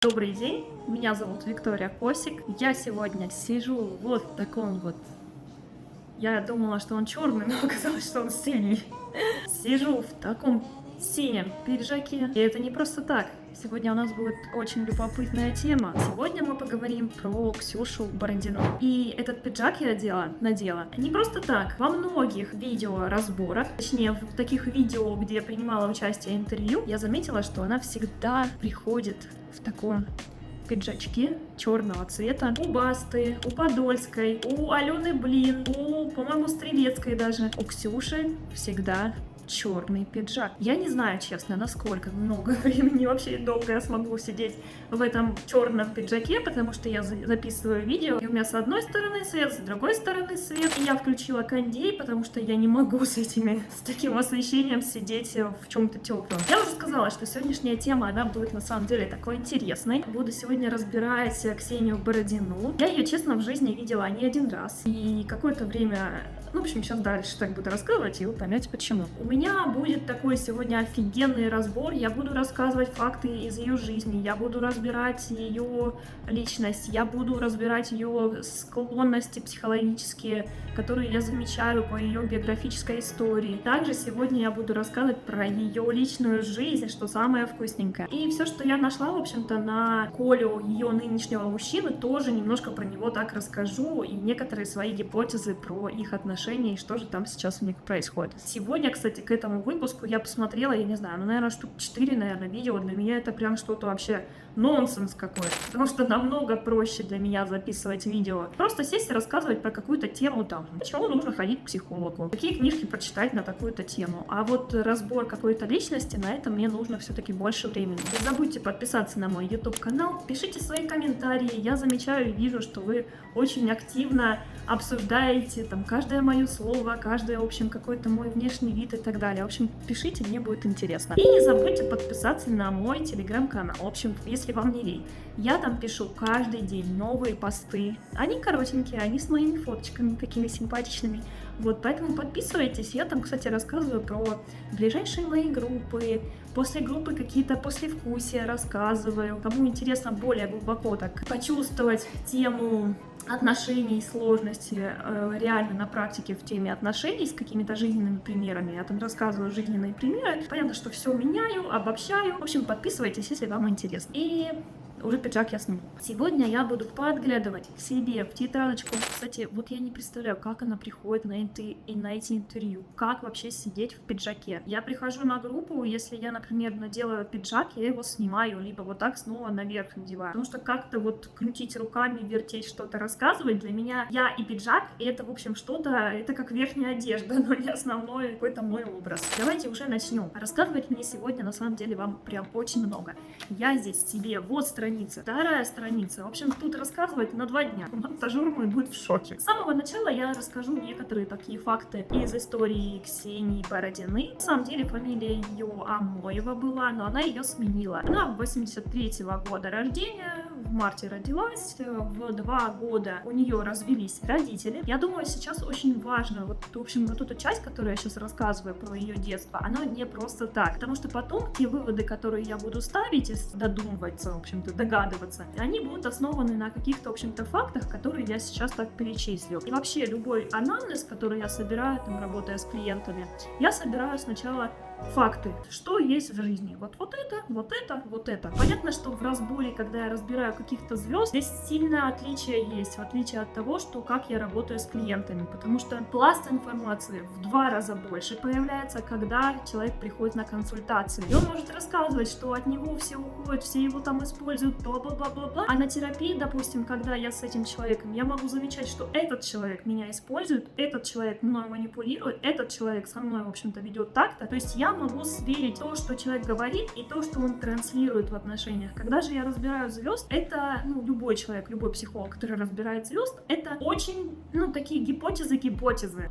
Добрый день, меня зовут Виктория Косик. Я сегодня сижу вот в таком вот... Я думала, что он черный, но оказалось, что он синий. Сижу в таком синем пиджаке. И это не просто так. Сегодня у нас будет очень любопытная тема. Сегодня мы поговорим про Ксюшу Бородину. И этот пиджак я надела не просто так. Во многих видеоразборах, точнее в таких видео, где я принимала участие в интервью, я заметила, что она всегда приходит в таком пиджачке черного цвета. У Басты, у Подольской, у Алены Блин, по-моему, Стрелецкой даже. У Ксюши всегда черный пиджак. Я не знаю, честно, насколько много времени вообще долго я смогу сидеть в этом черном пиджаке, потому что я записываю видео, и у меня с одной стороны свет, с другой стороны свет, и я включила кондей, потому что я не могу с таким освещением сидеть в чем-то теплом. Я уже сказала, что сегодняшняя тема, она будет на самом деле такой интересной. Буду сегодня разбирать Ксению Бородину. Я ее, честно, в жизни видела не один раз, и какое-то время... в общем, сейчас дальше так буду рассказывать, и вы поймете почему. У меня будет такой сегодня офигенный разбор. Я буду рассказывать факты из ее жизни, я буду разбирать ее личность, я буду разбирать ее склонности психологические, которые я замечаю по ее биографической истории. Также сегодня я буду рассказывать про ее личную жизнь, что самое вкусненькое. И все, что я нашла, в общем-то, на Колю, ее нынешнего мужчины, тоже немножко про него так расскажу, и некоторые свои гипотезы про их отношения и что же там сейчас у них происходит. Сегодня, кстати, к этому выпуску я посмотрела, я не знаю, наверное, штук 4, видео. Для меня это прям что-то вообще нонсенс какой-то, потому что намного проще для меня записывать видео. Просто сесть и рассказывать про какую-то тему там. Почему нужно ходить к психологу? Какие книжки прочитать на такую-то тему? А вот разбор какой-то личности, на это мне нужно все-таки больше времени. Не забудьте подписаться на мой YouTube-канал, пишите свои комментарии. Я замечаю и вижу, что вы очень активно обсуждаете там каждое мое слово, каждое, в общем, какой-то мой внешний вид и так далее. В общем, пишите, мне будет интересно. И не забудьте подписаться на мой телеграм-канал. В общем, если вам не лень. Я там пишу каждый день новые посты. Они коротенькие, они с моими фоточками такими симпатичными. Вот, поэтому подписывайтесь. Я там, кстати, рассказываю про ближайшие мои группы, после группы какие-то послевкусия рассказываю. Кому интересно более глубоко так почувствовать тему отношений, сложности реально на практике в теме отношений с какими-то жизненными примерами. Я там рассказываю жизненные примеры. Понятно, что все меняю, обобщаю. В общем, подписывайтесь, если вам интересно. И уже пиджак я сниму. Сегодня я буду подглядывать к себе в тетрадочку. Кстати, вот я не представляю, как она приходит на эти интервью. Как вообще сидеть в пиджаке. Я прихожу на группу, если я, например, наделаю пиджак, я его снимаю, либо вот так снова наверх надеваю. Потому что как-то вот крутить руками, вертеть что-то, рассказывать, для меня я и пиджак, и это, в общем, что-то, это как верхняя одежда, но не основной какой-то мой образ. Давайте уже начнем. Рассказывать мне сегодня, на самом деле, вам прям очень много. Я здесь себе вот страница, вторая страница. В общем, тут рассказывать на 2 дня. Монтажер мой будет в шоке. С самого начала я расскажу некоторые такие факты из истории Ксении Бородиной. На самом деле фамилия ее Амоева была, но она ее сменила. Она 83-го года рождения, в марте родилась, в 2 года у нее развелись родители. Я думаю, сейчас очень важно, вот, в общем, вот эту часть, которую я сейчас рассказываю про ее детство, она не просто так, потому что потом те выводы, которые я буду ставить и додумываться, в общем-то, догадываться, они будут основаны на каких-то, в общем-то, фактах, которые я сейчас так перечислю. И вообще любой анамнез, который я собираю, там, работая с клиентами, я собираю сначала факты, что есть в жизни. Вот это, вот это, вот это. Понятно, что в разборе, когда я разбираю каких-то звезд, здесь сильное отличие есть, в отличие от того, что как я работаю с клиентами, потому что пласт информации в 2 раза больше появляется, когда человек приходит на консультацию. И он может рассказывать, что от него все уходят, все его там используют, бла-бла-бла-бла-бла. А на терапии, допустим, когда я с этим человеком, я могу замечать, что этот человек меня использует, этот человек мной манипулирует, этот человек со мной, в общем-то, ведет так-то. То есть я могу сверить то, что человек говорит, и то, что он транслирует в отношениях. Когда же я разбираю звезд, это, любой человек, любой психолог, который разбирает звезд, это очень, такие гипотезы.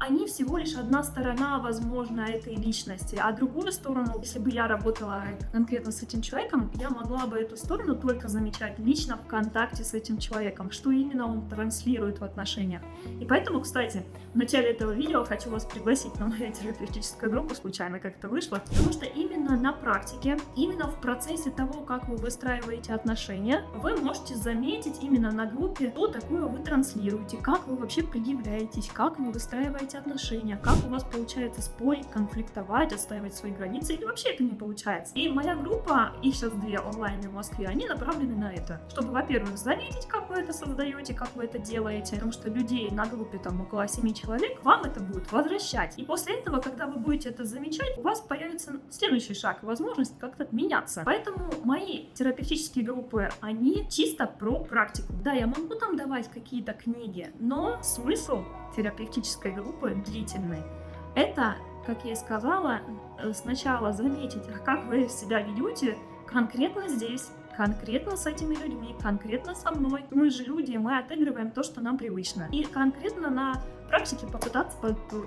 Они всего лишь одна сторона, возможно, этой личности, а другую сторону, если бы я работала конкретно с этим человеком, я могла бы эту сторону только замечать лично в контакте с этим человеком, что именно он транслирует в отношениях. И поэтому, кстати, в начале этого видео хочу вас пригласить на мою терапевтическую группу, случайно как-то вышло. вышло? Потому что именно на практике, именно в процессе того, как вы выстраиваете отношения, вы можете заметить именно на группе, что такое вы транслируете, как вы вообще предъявляетесь, как вы выстраиваете отношения, как у вас получается спорить, конфликтовать, отстаивать свои границы, или вообще это не получается. И моя группа, их сейчас 2 онлайн в Москве, они направлены на это. Чтобы, во-первых, заметить, как вы это создаете, как вы это делаете, потому что людей на группе там около 7 человек, вам это будет возвращать. И после этого, когда вы будете это замечать, у вас появится следующий шаг, возможность как-то меняться. Поэтому мои терапевтические группы, они чисто про практику. Да, я могу там давать какие-то книги, но смысл терапевтической группы длительный. Это, как я и сказала, сначала заметить, как вы себя ведете конкретно здесь, конкретно с этими людьми, конкретно со мной. Мы же люди, мы отыгрываем то, что нам привычно. И конкретно на практике попытаться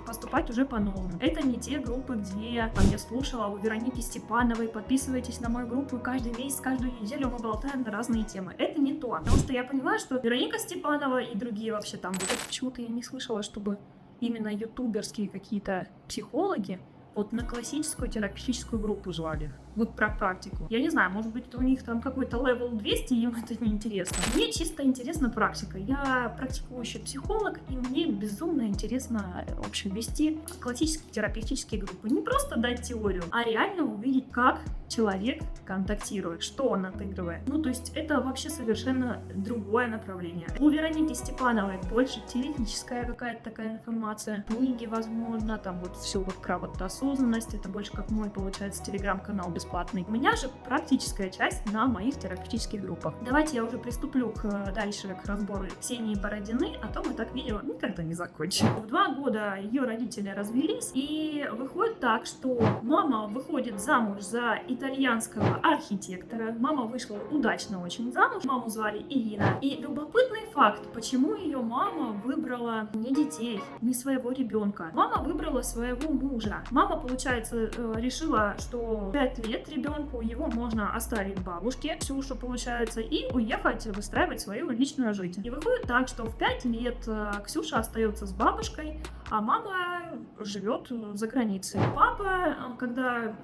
поступать уже по-новому. Это не те группы, где там, я слушала у Вероники Степановой, подписывайтесь на мою группу, каждый месяц, каждую неделю мы болтаем на разные темы. Это не то. Потому что я понимаю, что Вероника Степанова и другие вообще там, вот почему-то я не слышала, чтобы именно ютуберские какие-то психологи вот на классическую терапевтическую группу звали. Вот про практику. Я не знаю, может быть, у них там какой-то левел 200, им это не интересно. Мне чисто интересна практика. Я практикующий психолог, и мне безумно интересно, в общем, вести классические терапевтические группы. Не просто дать теорию, а реально увидеть, как человек контактирует, что он отыгрывает. Ну, то есть это вообще совершенно другое направление. У Вероники Степановой больше теоретическая какая-то такая информация. Книги, возможно, там вот все вот про вот осознанность. Это больше как мой, получается, телеграм-канал бесплатный. У меня же практическая часть на моих терапевтических группах. Давайте я уже приступлю дальше к разбору Ксении Бородиной, а то мы так видео никогда не закончим. В 2 года ее родители развелись, и выходит так, что мама выходит замуж за итальянского архитектора. Мама вышла удачно очень замуж. Маму звали Ирина. И любопытный факт, почему ее мама выбрала не детей, не своего ребенка. Мама выбрала своего мужа. Мама, получается, решила, что 5 лет ребенку его можно оставить бабушке, Ксюшу, получается, и уехать выстраивать свою личную жизнь. И выходит так, что в 5 лет Ксюша остается с бабушкой, а мама живет за границей. Папа, когда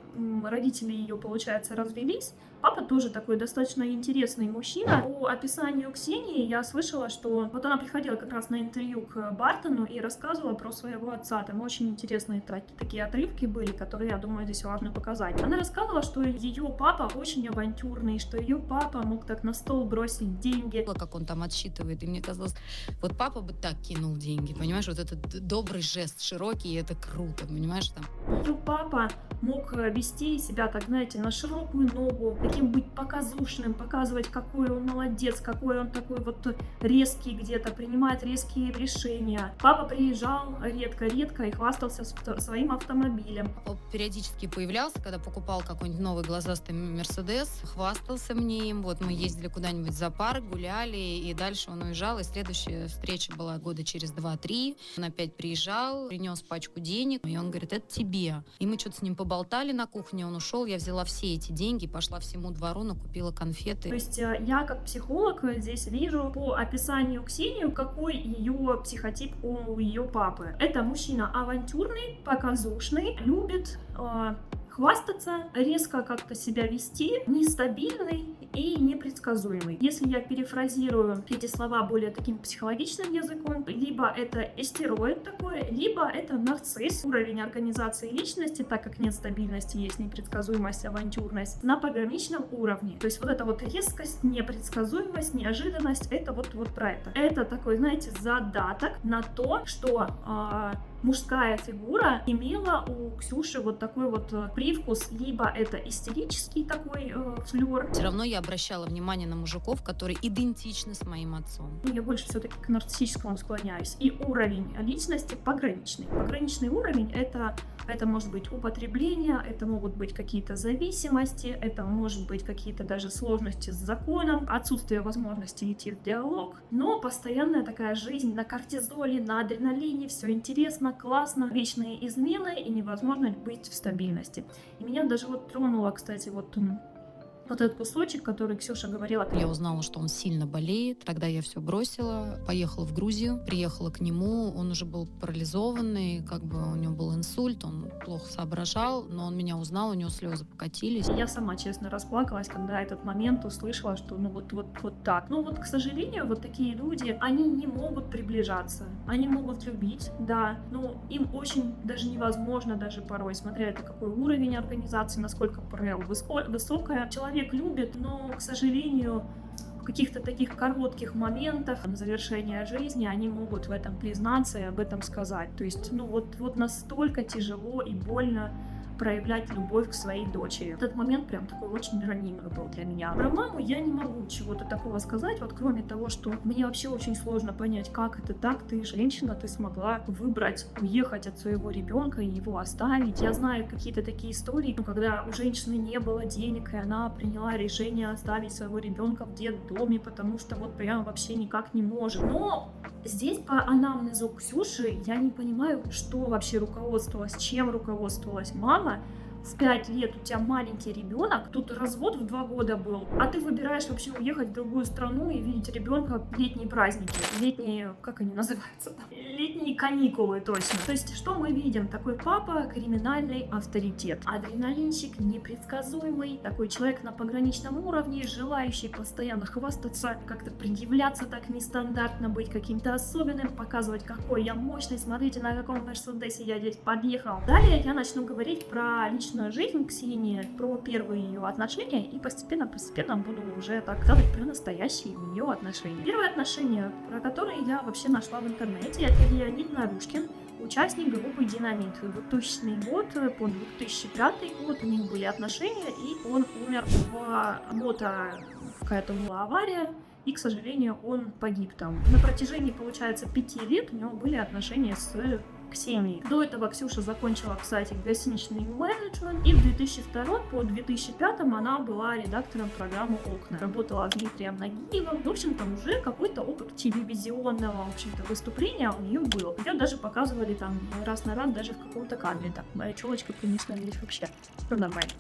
родители ее, получается, развелись, папа тоже такой достаточно интересный мужчина. По описанию Ксении я слышала, что вот она приходила как раз на интервью к Бартону и рассказывала про своего отца. Там очень интересные такие отрывки были, которые, я думаю, здесь важно показать. Она рассказывала, что ее папа очень авантюрный, что ее папа мог так на стол бросить деньги. Как он там отсчитывает, и мне казалось, вот папа бы так кинул деньги, понимаешь, вот этот добрый жест, широкий, и это круто, понимаешь, там. Ее папа мог вести себя так, знаете, на широкую ногу, таким быть показушным, показывать, какой он молодец, какой он такой вот резкий где-то, принимает резкие решения. Папа приезжал редко-редко и хвастался своим автомобилем. Папа периодически появлялся, когда покупал какой-нибудь новый глазастый Мерседес, хвастался мне им, вот мы ездили куда-нибудь за парк, гуляли, и дальше он уезжал, и следующая встреча была года через 2-3, он опять приезжал, принес пачку денег, и он говорит, это тебе. И мы что-то с ним поболтали на кухне, он ушел, я взяла все эти деньги, пошла всему двору, накупила конфеты. То есть я как психолог здесь вижу по описанию Ксении, какой ее психотип у ее папы. Это мужчина авантюрный, показушный, любит хвастаться, резко как-то себя вести, нестабильный и непредсказуемый. Если я перефразирую эти слова более таким психологичным языком, либо это истероид такой, либо это нарцисс. Уровень организации личности, так как нет стабильности, есть непредсказуемость, авантюрность, на пограничном уровне. То есть вот эта вот резкость, непредсказуемость, неожиданность, это вот про это. Это такой, знаете, задаток на то, что мужская фигура имела у Ксюши вот такой вот привкус, либо это истерический такой флёр. Все равно я обращала внимание на мужиков, которые идентичны с моим отцом. Я больше все-таки к нарциссическому склоняюсь. И уровень личности пограничный. Пограничный уровень это может быть употребление, это могут быть какие-то зависимости, это может быть какие-то даже сложности с законом, отсутствие возможности идти в диалог, но постоянная такая жизнь на кортизоле, на адреналине, все интересно, классно, вечные измены и невозможно быть в стабильности. И меня даже вот тронуло, кстати, вот вот этот кусочек, который Ксюша говорила. Я узнала, что он сильно болеет. Тогда я все бросила, поехала в Грузию, приехала к нему. Он уже был парализованный, как бы у него был инсульт, он плохо соображал, но он меня узнал, у него слезы покатились. Я сама, честно, расплакалась, когда этот момент услышала, что ну вот так. Ну вот, к сожалению, вот такие люди, они не могут приближаться, они могут любить, да, но им очень даже невозможно, даже порой, смотря это какой уровень организации, насколько ПРЛ высокая. Человек любит, но, к сожалению, в каких-то таких коротких моментах на завершение жизни они могут в этом признаться и об этом сказать. То есть, ну вот настолько тяжело и больно проявлять любовь к своей дочери. Этот момент прям такой очень ранимый был для меня. Про маму я не могу чего-то такого сказать, вот кроме того, что мне вообще очень сложно понять, как это так, ты женщина, ты смогла выбрать уехать от своего ребенка и его оставить. Я знаю какие-то такие истории, когда у женщины не было денег, и она приняла решение оставить своего ребенка в детдоме, потому что вот прям вообще никак не может. Но здесь по анамнезу Ксюши я не понимаю, что вообще руководствовалась, чем руководствовалась мама. В 5 лет у тебя маленький ребенок, тут развод в 2 года был, а ты выбираешь вообще уехать в другую страну и видеть ребенка в летние праздники, летние, как они называются там? Летние каникулы, точно. То есть, что мы видим? Такой папа, криминальный авторитет, адреналинщик, непредсказуемый, такой человек на пограничном уровне, желающий постоянно хвастаться, как-то предъявляться так нестандартно, быть каким-то особенным, показывать, какой я мощный, смотрите, на каком Мерседесе я здесь подъехал. Далее я начну говорить про личную жизнь Ксении, про первые ее отношения, и постепенно буду уже так сказать про настоящие ее отношения. Первое отношение, про которое я вообще нашла в интернете, это Леонид Нарушкин, участник группы «Динамит». 2000 год по 2005 год у них были отношения, и он умер какая-то была авария, и, к сожалению, он погиб там. На протяжении, получается, 5 лет у него были отношения с Ксенией. До этого Ксюша закончила, кстати, гостиничный менеджмент, и в 2002 по 2005 она была редактором программы «Окна». Работала с Дмитрием Нагиевым. В общем-то, уже какой-то опыт телевизионного, в общем-то, выступления у нее был. Ее даже показывали там раз на раз, даже в каком-то кадре. Так, моя челочка принесла здесь вообще. Ну, нормально.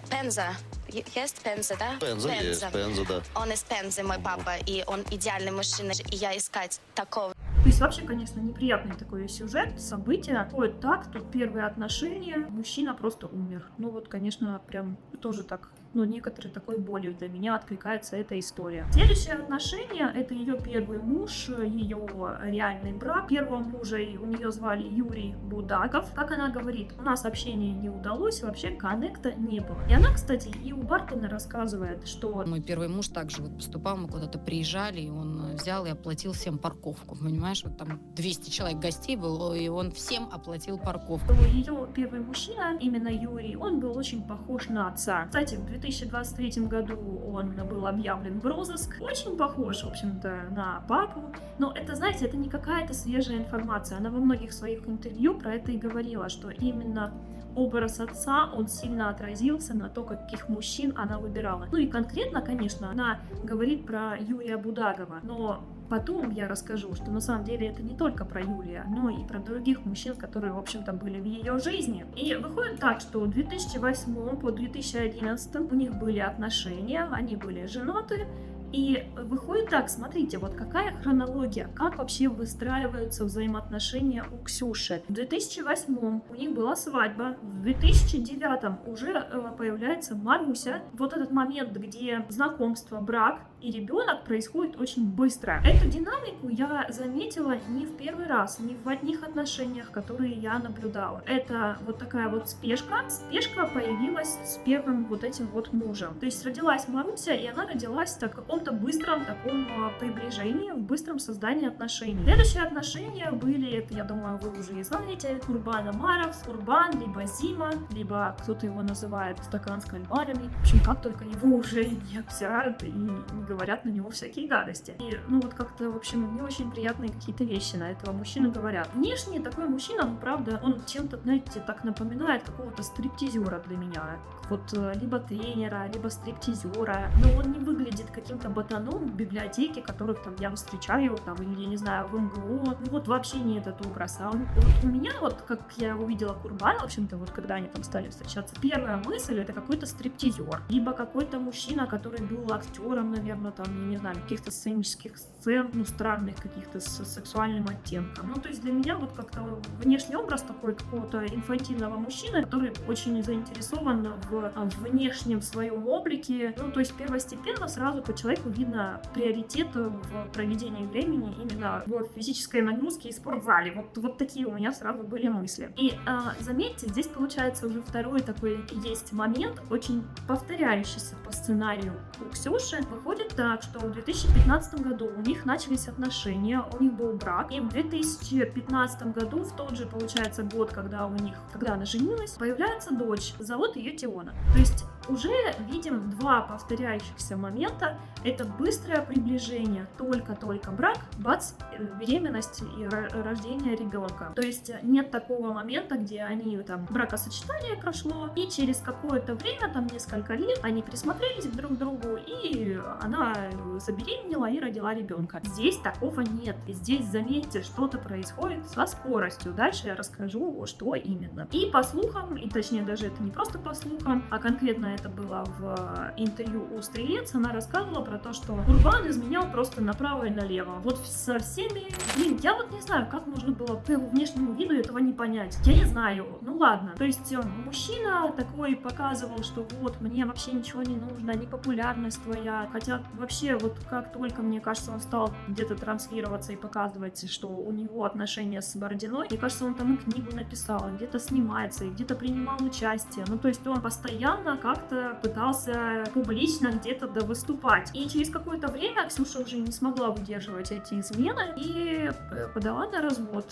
Пенза. Есть Пенза, да? Пенза есть, Пенза, да. Он из Пензы, мой папа, и он идеальный мужчина, и я искать такого. То есть вообще, конечно, неприятный такой сюжет, события. Ходит так, тут первые отношения, мужчина просто умер. Ну вот, конечно, прям тоже так, ну, некоторой такой болью для меня откликается эта история. Следующее отношение — это ее первый муж, ее реальный брак. Первого мужа у нее звали Юрий Будагов. Как она говорит, у нас общение не удалось, вообще коннекта не было. И она, кстати, и у Бартона рассказывает, что... Мой первый муж также вот поступал, мы куда-то приезжали, и он взял и оплатил всем парковку, понимаешь? Вот там 200 человек гостей было, и он всем оплатил парковку. Ее первый мужчина, именно Юрий, он был очень похож на отца. Кстати, в 2023 году он был объявлен в розыск. Очень похож, в общем-то, на папу. Но это, знаете, это не какая-то свежая информация. Она во многих своих интервью про это и говорила, что именно образ отца, он сильно отразился на то, каких мужчин она выбирала. Ну и конкретно, конечно, она говорит про Юрия Будагова, но потом я расскажу, что на самом деле это не только про Юрия, но и про других мужчин, которые, в общем-то, были в ее жизни. И выходит так, что в 2008 по 2011 у них были отношения, они были женаты. И выходит так, смотрите, вот какая хронология, как вообще выстраиваются взаимоотношения у Ксюши. В 2008 у них была свадьба, в 2009 уже появляется Маруся. Вот этот момент, где знакомство, брак и ребенок происходит очень быстро. Эту динамику я заметила не в первый раз, не в одних отношениях, которые я наблюдала. Это вот такая вот спешка. Спешка появилась с первым вот этим вот мужем. То есть родилась Маруся, и она родилась в каком-то быстром таком приближении, в быстром создании отношений. Следующие отношения были, это, я думаю, вы уже и знаете, Курбан Амаров, Курбан, либо Зима, либо кто-то его называет стакан с кальмарами. В общем, как только его уже не обсирают и не говорят на него всякие гадости. И, ну, вот как-то, в общем, не очень приятные какие-то вещи на этого мужчину говорят. Внешне такой мужчина, ну, правда, он чем-то, знаете, так напоминает какого-то стриптизера для меня. Вот либо тренера, либо стриптизера. Но он не выглядит каким-то ботаном в библиотеке, которых там я встречаю, там, или, я не знаю, в МГУ. Ну, вот вообще не этот образ. А вот у меня, вот, как я увидела Курбана, в общем-то, вот, когда они там стали встречаться, первая мысль — это какой-то стриптизер. Либо какой-то мужчина, который был актером, наверное, там, я не знаю, каких-то сценических сцен, ну, странных каких-то с сексуальным оттенком. Ну, то есть для меня вот как-то внешний образ такой какого-то инфантильного мужчины, который очень заинтересован в внешнем своем облике. Ну, то есть первостепенно сразу по человеку видно приоритет в проведении времени именно в физической нагрузке и спортзале. Вот такие у меня сразу были мысли. И заметьте, здесь получается уже второй такой есть момент, очень повторяющийся по сценарию у Ксюши. Выходит так, что в 2015 году у них начались отношения, у них был брак, и в 2015 году, в тот же, получается, год, когда она женилась, появляется дочь, зовут ее Тиона. То есть уже видим два повторяющихся момента. Это быстрое приближение, только-только брак, бац, беременность и рождение ребенка. То есть нет такого момента, где они там бракосочетание прошло, и через какое-то время, там несколько лет, они присмотрелись друг к другу, и она забеременела и родила ребенка. Здесь такого нет. И здесь, заметьте, что-то происходит со скоростью. Дальше я расскажу, что именно. И по слухам, и точнее даже это не просто по слухам, а конкретно это было в интервью у Стрелец, она рассказывала про то, что Курбан изменял просто направо и налево. Вот со всеми... Блин, я вот не знаю, как можно было по его внешнему виду этого не понять. Я не знаю. Ну ладно. То есть мужчина такой показывал, что вот, мне вообще ничего не нужно, не популярность твоя. Хотя вообще вот как только, мне кажется, он стал где-то транслироваться и показывать, что у него отношения с Бородиной, мне кажется, он там и книгу написал, где-то снимается, и где-то принимал участие. Ну то есть он постоянно как-то пытался публично где-то выступать. И через какое-то время Ксюша уже не смогла выдерживать эти измены и подала на развод,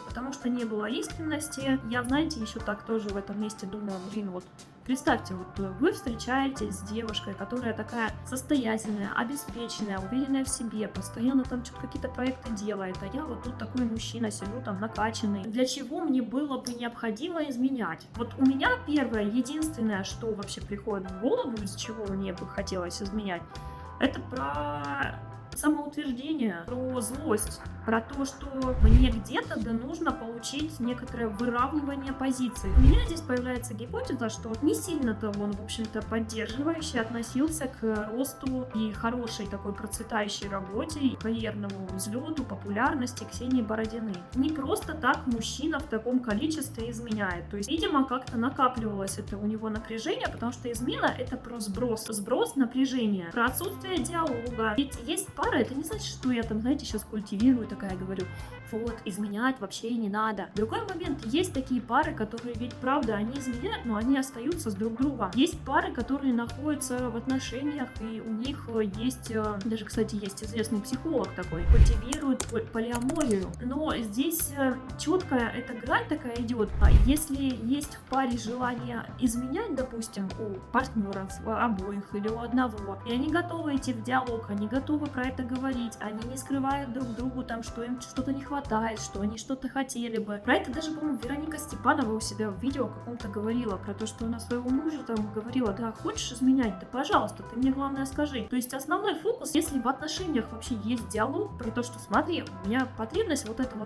потому что не было искренности. Я, знаете, еще так тоже в этом месте думала, блин, вот представьте, вот вы встречаетесь с девушкой, которая такая состоятельная, обеспеченная, уверенная в себе, постоянно там что-то какие-то проекты делает, а я вот тут такой мужчина, сижу там накачанный. Для чего мне было бы необходимо изменять? Вот у меня первое, единственное, что вообще приходит в голову, из чего мне бы хотелось изменять, это про самоутверждение, про злость, про то, что мне где-то нужно получить некоторое выравнивание позиций. У меня здесь появляется гипотеза, что не сильно-то он, в общем-то, поддерживающий относился к росту и хорошей такой процветающей работе, и карьерному взлету, популярности Ксении Бородиной. Не просто так мужчина в таком количестве изменяет. То есть, видимо, как-то накапливалось это у него напряжение, потому что измена — это про сброс напряжения, про отсутствие диалога. Ведь есть пара, это не значит, что я там, знаете, сейчас культивирую, такая говорю, вот, изменять вообще не надо. Другой момент, есть такие пары, которые ведь, правда, они изменяют, но они остаются с друг другом. Есть пары, которые находятся в отношениях, и у них есть, даже, кстати, есть известный психолог такой, культивирует полиаморию. Но здесь четкая эта грань такая идет. Если есть в паре желание изменять, допустим, у партнеров обоих или у одного, и они готовы идти в диалог, они готовы про это говорить, они не скрывают друг другу там, что им что-то не хватает, что они что-то хотели бы. Про это даже, по-моему, Вероника Степанова у себя в видео каком-то говорила, про то, что она своего мужа там говорила, да, хочешь изменять? Да, пожалуйста, ты мне главное скажи. То есть основной фокус, если в отношениях вообще есть диалог про то, что смотри, у меня потребность вот это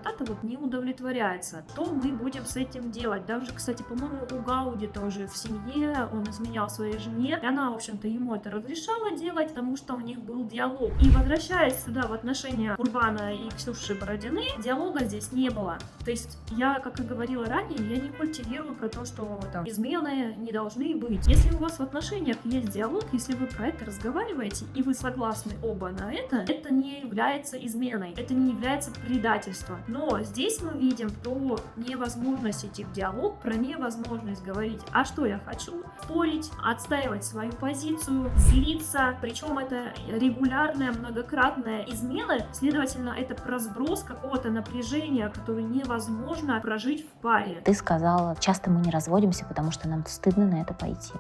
не удовлетворяется, то мы будем с этим делать. Даже, кстати, по-моему, у Гауди тоже в семье он изменял своей жене, и она, в общем-то, ему это разрешала делать, потому что у них был диалог. И возвращаясь сюда в отношения Курбана и Ксюши Бородиной, диалога здесь не было. То есть я, как и говорила ранее, я не культивирую про то, что там измены не должны быть. Если у вас в отношениях есть диалог, если вы про это разговариваете и вы согласны оба на это не является изменой, это не является предательством. Но здесь мы видим про невозможность идти в диалог, про невозможность говорить, а что я хочу, спорить, отстаивать свою позицию, злиться, причем это регулярное, многократное неоднократная измена, следовательно, это про сброс какого-то напряжения, которое невозможно прожить в паре. Ты сказала, часто мы не разводимся, потому что нам стыдно на это пойти.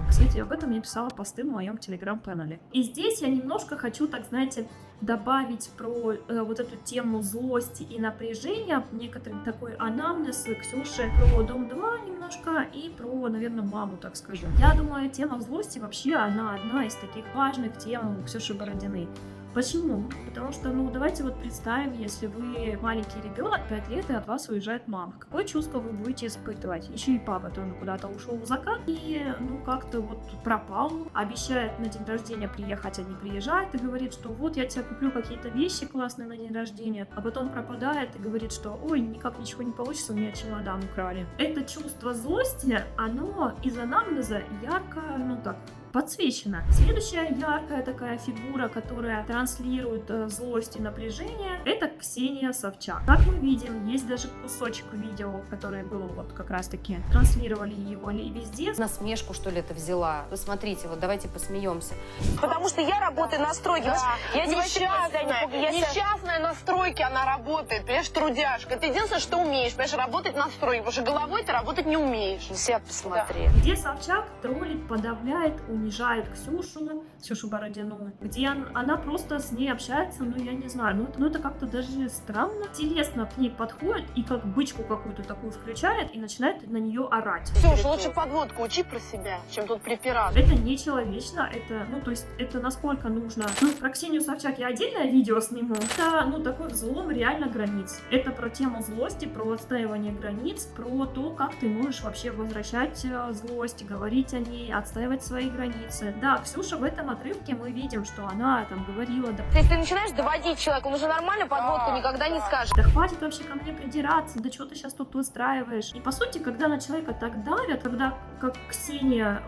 Кстати, об этом я писала посты в моем телеграм-канале. И здесь я немножко хочу, так знаете, добавить про вот эту тему злости и напряжения, некоторый такой анамнез Ксюши про Дом 2 немножко и про, наверное, маму, так скажу. Я думаю, тема злости вообще, она одна из таких важных тем у Ксюши Бородиной. Почему? Потому что, ну, давайте вот представим, если вы маленький ребенок, 5 лет, и от вас уезжает мама. Какое чувство вы будете испытывать? Еще и папа тоже куда-то ушел в закат и, ну, как-то вот пропал, обещает на день рождения приехать, а не приезжает, и говорит, что вот я тебе куплю какие-то вещи классные на день рождения, а потом пропадает и говорит, что ой, никак ничего не получится, у меня чемодан украли. Это чувство злости, оно из анамнеза ярко, ну так, подсвечена. Следующая яркая такая фигура, которая транслирует злость и напряжение, это Ксения Собчак. Как мы видим, есть даже кусочек видео, которое было вот как раз таки, транслировали его везде. Насмешку, что ли, это взяла? Вы смотрите, вот давайте посмеемся. Потому что я работаю на стройке. Да, Я несчастная на стройке она работает, понимаешь, трудяшка. Это единственное, что умеешь, понимаешь, работать на стройке, потому что головой ты работать не умеешь. На себя посмотри. Где Собчак троллит, подавляет, унижает Ксюшу Бородину, где она просто с ней общается, ну я не знаю, ну это как-то даже странно. Телесно к ней подходит и как бычку какую-то такую включает и начинает на нее орать. Ксюш, лучше подводку учи про себя, чем тут припираться. Это нечеловечно, это, ну, то есть, это насколько нужно. Ну, про Ксению Собчак я отдельное видео сниму. Это, ну, такой взлом реально границ. Это про тему злости, про отстаивание границ, про то, как ты можешь вообще возвращать злость, говорить о ней, отстаивать свои границы. Да, Ксюша в этом отрывке мы видим, что она там говорила, да... Если ты начинаешь доводить человека, он уже нормально подводку никогда не скажет. Да хватит вообще ко мне придираться, да что ты сейчас тут выстраиваешь. И по сути, когда на человека так давят, когда как Ксения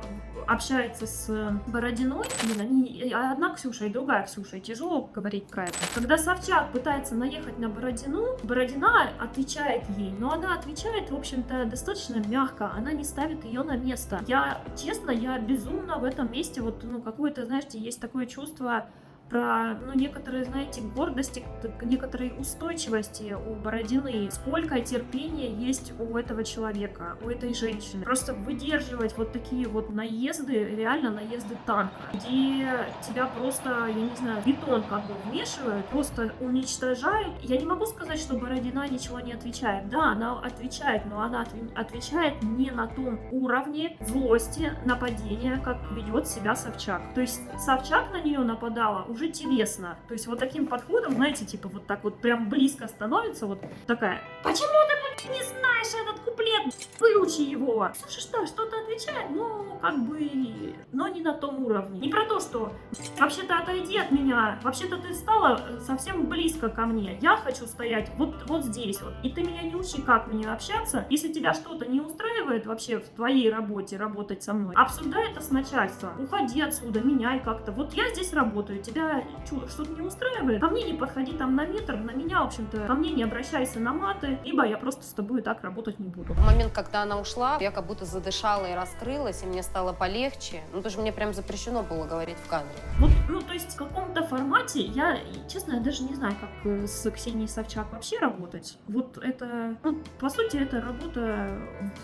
общается с Бородиной, они одна Ксюша и другая Ксюша, и тяжело говорить про это. Когда Собчак пытается наехать на Бородину, Бородина отвечает ей, но она отвечает, в общем-то, достаточно мягко, она не ставит ее на место. Честно, я безумно в этом месте, вот, ну, какое-то, знаете, есть такое чувство про, ну, некоторые, знаете, гордости, некоторой устойчивости у Бородины. Сколько терпения есть у этого человека, у этой женщины. Просто выдерживать вот такие вот наезды, реально наезды танка, где тебя просто, я не знаю, бетон как бы вмешивают, просто уничтожают. Я не могу сказать, что Бородина ничего не отвечает. Да, она отвечает, но она отвечает не на том уровне злости, нападения, как ведет себя Собчак. То есть Собчак на нее нападала уже телесно. То есть вот таким подходом, знаете, типа вот так вот прям близко становится, вот такая: почему ты, блядь, не знаешь этот куплет? Выучи его. Слушай, что-то отвечает, ну, как бы, но не на том уровне. Не про то, что вообще-то отойди от меня, вообще-то ты стала совсем близко ко мне. Я хочу стоять вот здесь вот. И ты меня не учи, как мне общаться. Если тебя что-то не устраивает вообще в твоей работе, работать со мной, обсуждай это с начальством. Уходи отсюда, меняй как-то. Вот я здесь работаю, тебя что-то не устраивает, ко мне не подходи там на метр, на меня, в общем-то, ко мне не обращайся на маты, либо я просто с тобой так работать не буду. В момент, когда она ушла, я как будто задышала и раскрылась, и мне стало полегче. Ну, потому что мне прям запрещено было говорить в кадре. Вот, ну, то есть в каком-то формате я, честно, я даже не знаю, как с Ксенией Собчак вообще работать. Вот это, ну, по сути, это работа,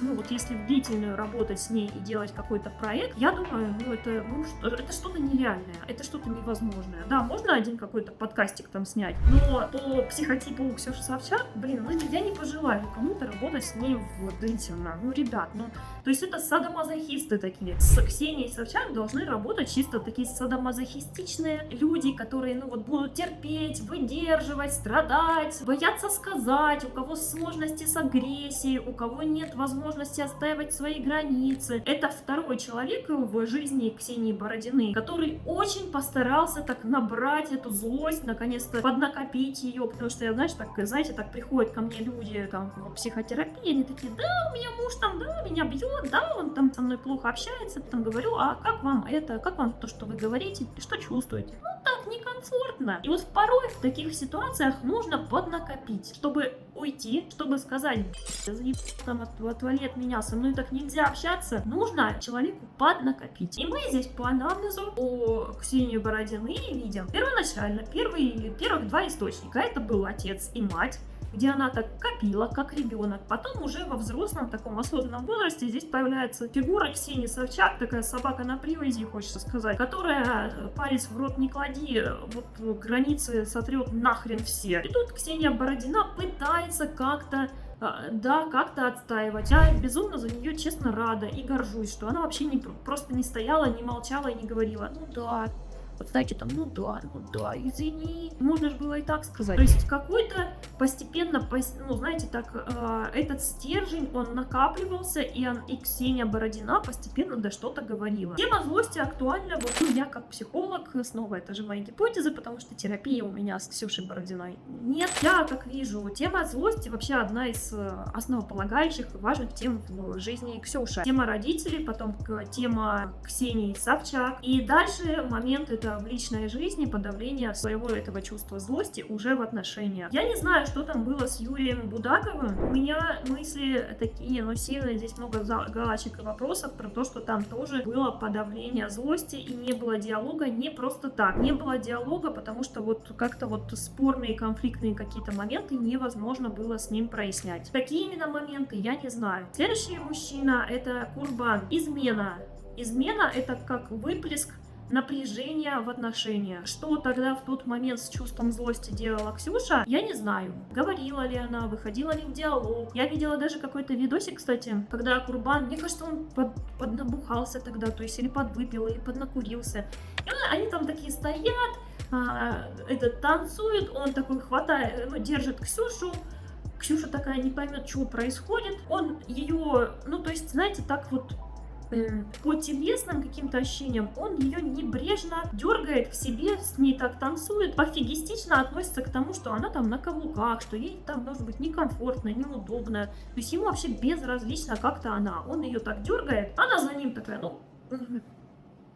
ну, вот если длительную работать с ней и делать какой-то проект, я думаю, ну, это что-то нереальное, это что-то невозможное. Да, можно один какой-то подкастик там снять, но по психотипу Ксюши Собчак, блин, ну, я не пожелаю кому-то работать с ней длительно. Ну, ребят, ну, то есть это садомазохисты такие. С Ксенией Собчак должны работать чисто такие садомазохистичные люди, которые, ну, вот будут терпеть, выдерживать, страдать, бояться сказать, у кого сложности с агрессией, у кого нет возможности отстаивать свои границы. Это второй человек в жизни Ксении Бородиной, который очень постарался так набрать эту злость, наконец-то поднакопить ее, потому что я, знаете, так приходят ко мне люди, там, психотерапии, они такие, да, у меня муж там, да, меня бьет, да, он там со мной плохо общается, потом говорю, а как вам это, как вам то, что вы говорите, что чувствуете? Ну так некомфортно. И вот порой в таких ситуациях нужно поднакопить, чтобы уйти, чтобы сказать, там отвали от меня, со мной так нельзя общаться, нужно человеку поднакопить. И мы здесь по анамнезу у Ксении Бородиной видим первоначально первых два источника. Это был отец и мать, где она так копила, как ребенок. Потом уже во взрослом таком осознанном возрасте здесь появляется фигура Ксении Собчак, такая собака на привязи, хочется сказать, которая палец в рот не клади, вот границы сотрет нахрен все. И тут Ксения Бородина пытается как-то как-то отстаивать. Я безумно за нее, честно, рада и горжусь, что она вообще просто не стояла, не молчала и не говорила, ну да, вот знаете, там, ну да, извини. Можно же было и так сказать. То есть какой-то постепенно, ну знаете, так, этот стержень, он накапливался, и Ксения Бородина постепенно да что-то говорила. Тема злости актуальна, вот я как психолог, снова это же моя гипотеза, потому что терапии у меня с Ксюшей Бородиной нет. Я как вижу, тема злости вообще одна из основополагающих и важных тем в жизни Ксюши. Тема родителей, потом тема Ксении Собчак, и дальше момент это в личной жизни подавление своего этого чувства злости уже в отношениях. Я не знаю, что там было с Юрием Будаковым. У меня мысли такие, но сильно здесь много галочек и вопросов про то, что там тоже было подавление злости и не было диалога не просто так. Не было диалога, потому что вот как-то вот спорные, конфликтные какие-то моменты невозможно было с ним прояснять. Какие именно моменты, я не знаю. Следующий мужчина — это Курбан. Измена. Измена — это как выплеск напряжение в отношениях. Что тогда в тот момент с чувством злости делала Ксюша, я не знаю. Говорила ли она, выходила ли в диалог. Я видела даже какой-то видосик, кстати, когда Курбан, мне кажется, он поднабухался тогда, то есть или подвыпил, или поднакурился. И они там такие стоят, танцуют, он такой хватает, держит Ксюшу. Ксюша такая не поймет, что происходит. Он ее, то есть, знаете, так вот по телесным каким-то ощущениям он ее небрежно дергает к себе, с ней так танцует, пофигистично относится к тому, что она там на каблуках, что ей там может быть некомфортно, неудобно. То есть ему вообще безразлично как-то она. Он ее так дергает, она за ним такая,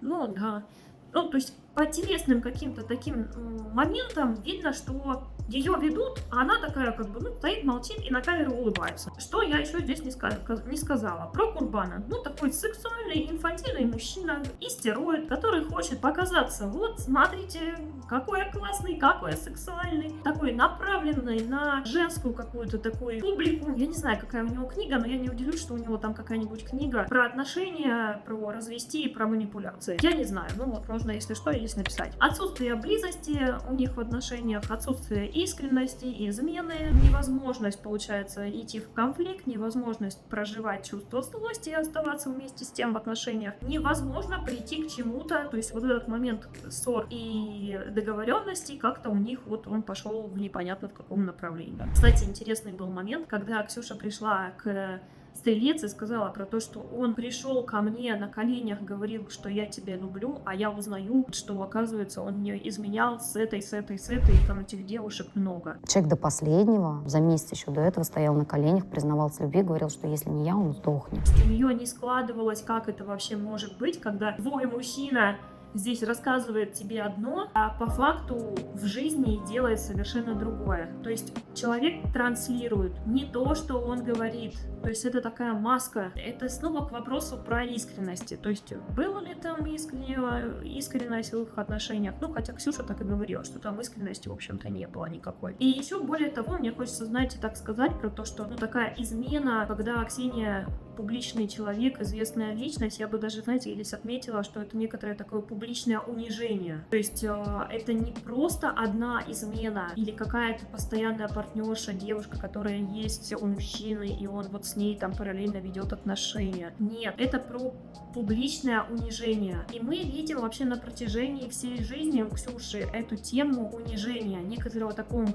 да. То есть по телесным каким-то таким моментам видно, что ее ведут, а она такая стоит, молчит и на камеру улыбается. Что я еще здесь не сказала про Курбана. Такой сексуальный, инфантильный мужчина, истероид, который хочет показаться. Вот, смотрите, какой я классный, какой я сексуальный. Такой направленный на женскую какую-то такую публику. Я не знаю, какая у него книга, но я не удивлюсь, что у него там какая-нибудь книга про отношения, про развести и про манипуляции. Я не знаю, можно, если что, здесь написать. Отсутствие близости у них в отношениях, отсутствие искренности, измены, невозможность, получается, идти в конфликт, невозможность проживать чувство злости и оставаться вместе с тем в отношениях, невозможно прийти к чему-то, то есть вот этот момент ссор и договоренности как-то у них он пошел в непонятно в каком направлении. Кстати, интересный был момент, когда Ксюша пришла к Стрелец и сказала про то, что он пришел ко мне на коленях, говорил, что я тебя люблю, а я узнаю, что, оказывается, он мне изменял с этой, и там этих девушек много. Человек до последнего, за месяц еще до этого стоял на коленях, признавался в любви, говорил, что если не я, он сдохнет. У нее не складывалось, как это вообще может быть, когда твой мужчина здесь рассказывает тебе одно, а по факту в жизни делает совершенно другое. То есть человек транслирует не то, что он говорит. То есть это такая маска. Это снова к вопросу про искренность. То есть было ли там искренность в их отношениях? Хотя Ксюша так и говорила, что там искренности, в общем-то, не было никакой. И еще более того, мне хочется, знаете, так сказать про то, что такая измена, когда Ксения публичный человек, известная личность, я бы даже, знаете, здесь отметила, что это некоторое такое публичное унижение. То есть это не просто одна измена или какая-то постоянная партнерша, девушка, которая есть у мужчины, и он вот с ней там параллельно ведет отношения. Нет, это про публичное унижение. И мы видим вообще на протяжении всей жизни у Ксюши эту тему унижения, некоторого такого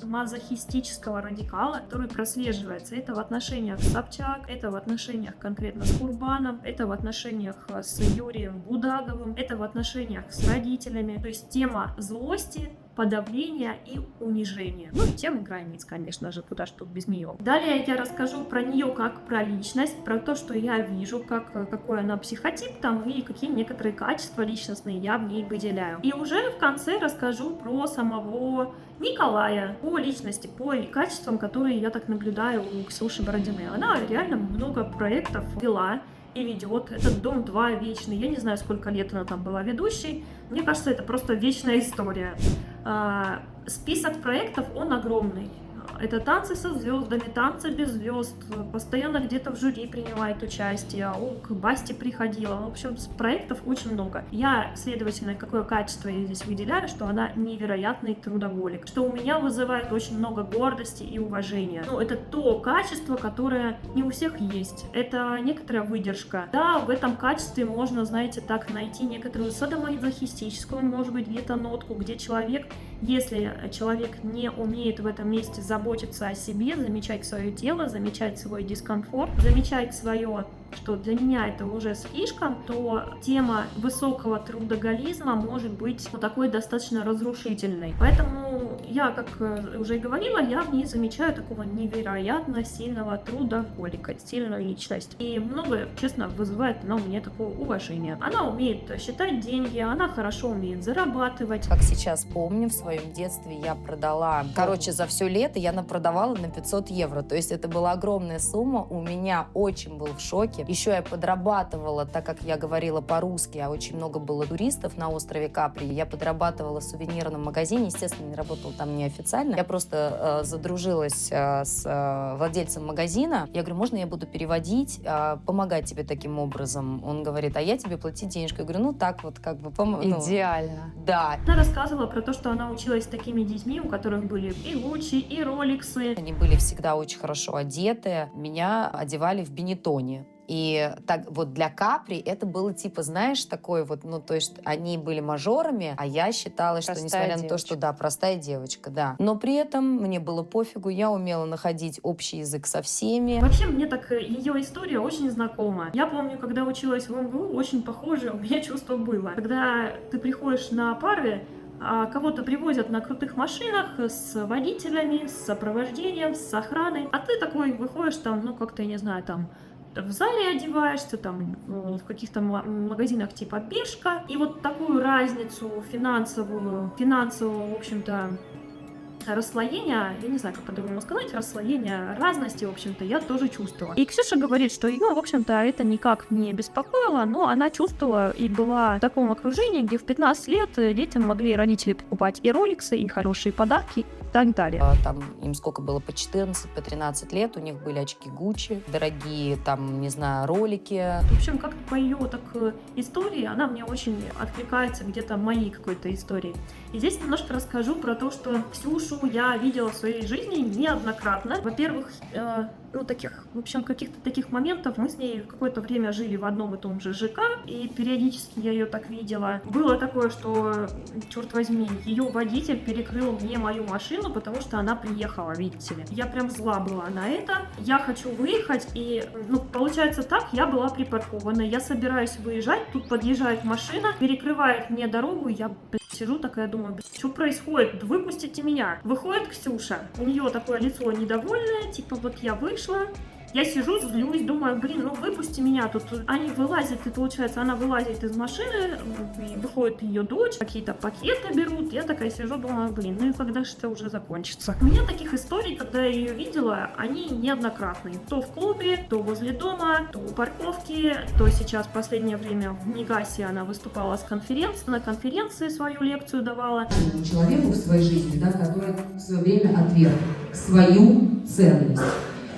мазохистического радикала, который прослеживается. Это в отношениях с Собчак, это в отношениях конкретно с Курбаном, это в отношениях с Юрием Будаговым, это в отношениях с родителями. То есть тема злости подавления и унижения. Ну и тема границ, конечно же, куда ж тут без нее. Далее я расскажу про нее как про личность, про то, что я вижу, какой она психотип там и какие некоторые качества личностные я в ней выделяю. И уже в конце расскажу про самого Николая, по личности, по качествам, которые я так наблюдаю у Ксюши Бородиной. Она реально много проектов вела и ведет. Этот «Дом 2» вечный. Я не знаю, сколько лет она там была ведущей. Мне кажется, это просто вечная история. Список проектов, он огромный. Это танцы со звездами, танцы без звезд, постоянно где-то в жюри принимает участие, к Басте приходила. В общем, проектов очень много. Я, следовательно, какое качество я здесь выделяю, что она невероятный трудоголик, что у меня вызывает очень много гордости и уважения. Ну, это то качество, которое не у всех есть. Это некоторая выдержка. Да, в этом качестве можно, знаете, так найти некоторую садомазохистическую, может быть, где-то нотку, где человек, если человек не умеет в этом месте заботиться о себе, замечать свое тело, замечать свой дискомфорт, замечать свое, что для меня это уже слишком, то тема высокого трудоголизма может быть вот такой достаточно разрушительной. Поэтому я, как уже и говорила, я в ней замечаю такого невероятно сильного трудоголика, сильную личность. И многое, честно, вызывает она у меня такое уважение. Она умеет считать деньги, она хорошо умеет зарабатывать. Как сейчас помню, в своем детстве я продала, за все лето я продавала на 500 евро. То есть это была огромная сумма. У меня отчим был в шоке. Еще я подрабатывала, так как я говорила по-русски, а очень много было туристов на острове Капри. Я подрабатывала в сувенирном магазине. Естественно, не работала там неофициально. Я просто задружилась с владельцем магазина. Я говорю, можно я буду переводить, помогать тебе таким образом? Он говорит, а я тебе платить денежку. Я говорю, ну так вот как бы... Идеально. Да. Она рассказывала про то, что она училась с такими детьми, у которых были и Гуччи, и Роликсы. Они были всегда очень хорошо одеты. Меня одевали в бенетоне. И так вот для Капри это было типа, знаешь, такой вот, то есть они были мажорами, а я считала, что несмотря на то, что да, простая девочка, да. Но при этом мне было пофигу, я умела находить общий язык со всеми. Вообще, мне так ее история очень знакома. Я помню, когда училась в МГУ, очень похоже у меня чувство было. Когда ты приходишь на пары, кого-то привозят на крутых машинах с водителями, с сопровождением, с охраной, а ты такой выходишь там, как-то, я не знаю, там в зале одеваешься, там в каких-то магазинах типа Бершка, и вот такую разницу финансового, в общем-то, расслоения, я не знаю, как по-другому сказать, расслоения разности, в общем-то, я тоже чувствовала. И Ксюша говорит, что ее, в общем-то, это никак не беспокоило, но она чувствовала и была в таком окружении, где в 15 лет детям могли родители покупать и роликсы, и хорошие подарки, и так далее. Там им сколько было, по 14, по 13 лет, у них были очки Гуччи, дорогие, там, не знаю, ролики. В общем, как по ее истории, она мне очень откликается где-то моей какой-то истории. И здесь немножко расскажу про то, что Ксюшу я видела в своей жизни неоднократно. Во-первых, каких-то таких моментов мы с ней какое-то время жили в одном и том же ЖК, и периодически я ее так видела. Было такое, что, черт возьми, ее водитель перекрыл мне мою машину, потому что она приехала, видите ли. Я прям зла была на это. Я хочу выехать, и, получается так, я была припаркована, я собираюсь выезжать, тут подъезжает машина, перекрывает мне дорогу, я, сижу такая, думаю, что происходит? Выпустите меня. Выходит Ксюша, у нее такое лицо недовольное, типа вот я вышла, я сижу, злюсь, думаю, выпусти меня, тут они вылазят, и получается, она вылазит из машины, выходит ее дочь, какие-то пакеты берут, я такая сижу, думаю, и когда же это уже закончится? У меня таких историй, когда я ее видела, они неоднократные. То в клубе, то возле дома, то у парковки, то сейчас в последнее время в Мегасе она выступала на конференции свою лекцию давала. Человеку в своей жизни, который в свое время отверг свою ценность.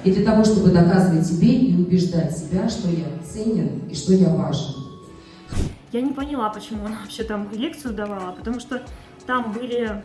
И для того, чтобы доказывать себе и убеждать себя, что я ценен и что я важен. Я не поняла, почему она вообще там лекцию давала, потому что там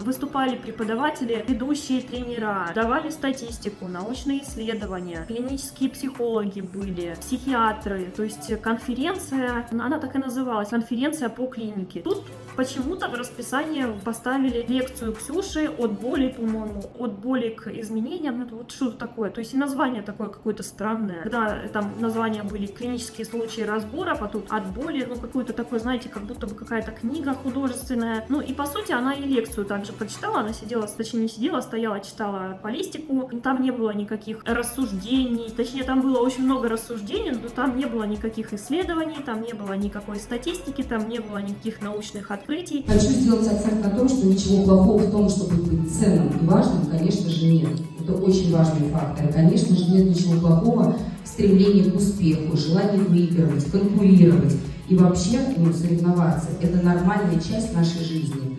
выступали преподаватели, ведущие тренера, давали статистику, научные исследования, клинические психологи были, психиатры. То есть конференция, она так и называлась, конференция по клинике. Тут почему-то в расписание поставили лекцию Ксюши от боли, по-моему, от боли к изменениям. Это вот что-то такое. То есть и название такое какое-то странное. Когда там названия были клинические случаи разбора, потом от боли, ну какое-то такое, знаете, как будто бы какая-то книга художественная. Ну и по сути она и лекцию также прочитала. Она сидела, точнее не сидела, стояла, читала по листику. Там не было никаких рассуждений. Точнее, там было очень много рассуждений, но там не было никаких исследований, там не было никакой статистики, там не было никаких научных открытий. Хочу сделать акцент на том, что ничего плохого в том, чтобы быть ценным и важным, конечно же, нет. Это очень важный фактор. Конечно же, нет ничего плохого в стремлении к успеху, желании выигрывать, конкурировать и вообще соревноваться. Это нормальная часть нашей жизни.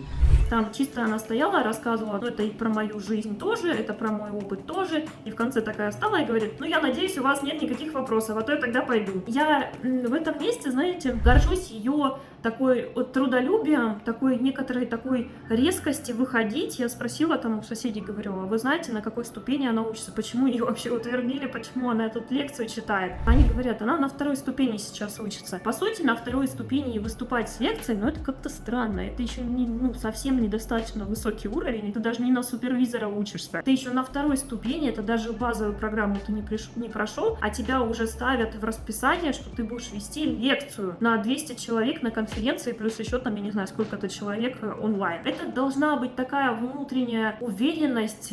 Там чисто она стояла, рассказывала, ну это и про мою жизнь тоже, это про мой опыт тоже. И в конце такая встала и говорит, ну я надеюсь, у вас нет никаких вопросов, а то я тогда пойду. Я в этом месте, знаете, горжусь ее такой вот трудолюбием, такой некоторой такой резкости выходить. Я спросила там у соседей, говорю, а вы знаете, на какой ступени она учится, почему ее вообще утвердили, почему она эту лекцию читает? Они говорят, она на 2-й ступени сейчас учится. По сути, на 2-й ступени выступать с лекцией, ну это как-то странно, это еще не, ну, совсем недостаточно высокий уровень, ты даже не на супервизора учишься. Ты еще на 2-й ступени, это даже базовую программу ты не прошел, а тебя уже ставят в расписание, что ты будешь вести лекцию на 200 человек на конференции, плюс еще там, я не знаю, сколько-то человек онлайн. Это должна быть такая внутренняя уверенность,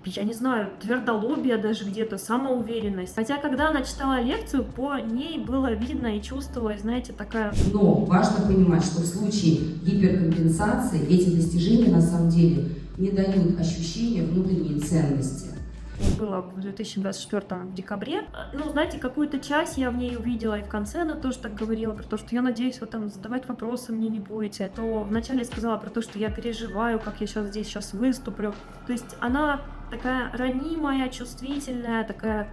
я не знаю, твердолобие даже где-то, самоуверенность. Хотя, когда она читала лекцию, по ней было видно и чувствовалось, знаете, такая... Но важно понимать, что в случае гиперкомпенсации эти достижения на самом деле не дают ощущения внутренней ценности. Было в 2024 в декабре. Ну, знаете, какую-то часть я в ней увидела, и в конце она тоже так говорила про то, что я надеюсь, вы там задавать вопросы мне не будете. То вначале сказала про то, что я переживаю, как я сейчас выступлю. То есть она такая ранимая, чувствительная, такая,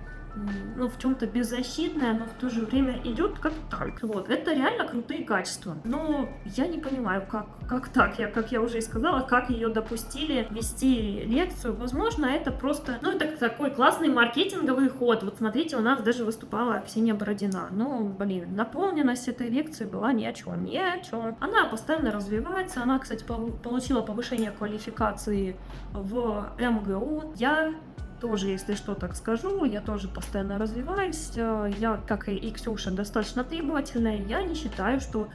ну, в чем-то беззащитная, но в то же время идет как танк. Вот, это реально крутые качества. Но я не понимаю, как так. Как я уже и сказала, как ее допустили вести лекцию. Возможно, это просто, ну, это такой классный маркетинговый ход. Вот смотрите, у нас даже выступала Ксения Бородина. Ну, блин, наполненность этой лекции была ни о чем, ни о чем. Она постоянно развивается. Она, кстати, получила повышение квалификации в МГУ. Я тоже, если что, так скажу, я тоже постоянно развиваюсь. Я, как и Ксюша, достаточно требовательная. Я не считаю, что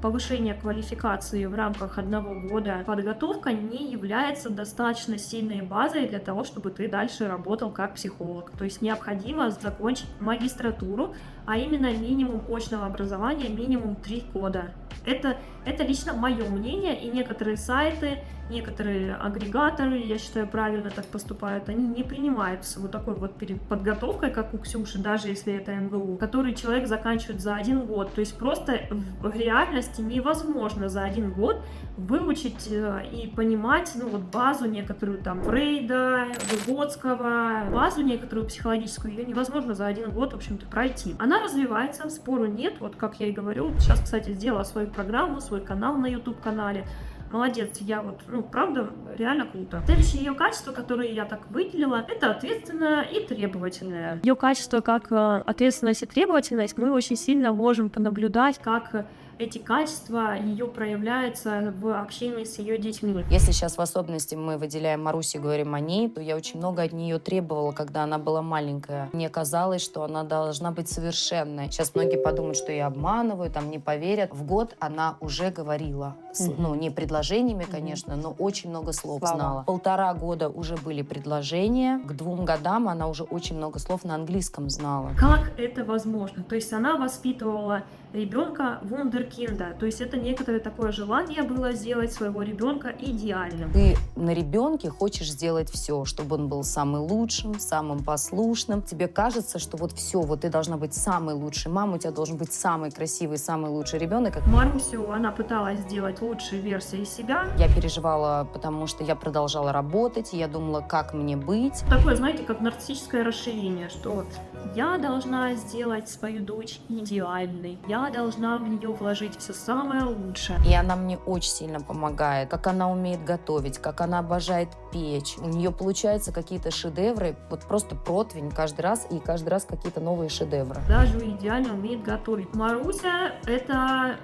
повышение квалификации в рамках 1 года подготовка не является достаточно сильной базой для того, чтобы ты дальше работал как психолог. То есть необходимо закончить магистратуру, а именно минимум очного образования, минимум 3 года. Это лично мое мнение, и некоторые сайты, некоторые агрегаторы, я считаю, правильно так поступают, они не принимают с вот такой вот подготовкой, как у Ксюши, даже если это МГУ, который человек заканчивает за 1 год. То есть просто в реальности невозможно за 1 год выучить и понимать, ну вот базу некоторую там Фрейда, Выгодского, базу некоторую психологическую, ее невозможно за 1 год, в общем-то, пройти. Она развивается, спору нет, вот как я и говорю. Сейчас, кстати, сделала свою программу, свой канал на YouTube-канале. Молодец, я вот, ну, правда, реально круто. Следующее ее качество, которое я так выделила, это ответственная и требовательная. Ее качество как ответственность и требовательность мы очень сильно можем понаблюдать, как эти качества ее проявляются в общении с ее детьми. Если сейчас в особенности мы выделяем Марусю и говорим о ней, то я очень много от нее требовала, когда она была маленькая. Мне казалось, что она должна быть совершенной. Сейчас многие подумают, что я обманываю, там не поверят. В год она уже говорила. Ну, не предложениями, конечно, но очень много слов знала. 1,5 года уже были предложения. К 2 годам она уже очень много слов на английском знала. Как это возможно? То есть она воспитывала ребенка вундеркинда. То есть это некоторое такое желание было сделать своего ребенка идеальным. Ты на ребенке хочешь сделать все, чтобы он был самым лучшим, самым послушным. Тебе кажется, что вот все, вот ты должна быть самой лучшей мамой, у тебя должен быть самый красивый, самый лучший ребенок. Марусю она пыталась сделать лучшей версией себя. Я переживала, потому что я продолжала работать, и я думала, как мне быть. Такое, знаете, как нарциссическое расширение, что я должна сделать свою дочь идеальной, я должна в нее вложить все самое лучшее. И она мне очень сильно помогает, как она умеет готовить, как она обожает печь. У нее получаются какие-то шедевры, вот просто противень каждый раз, и каждый раз какие-то новые шедевры. Даже идеально умеет готовить. Маруся — это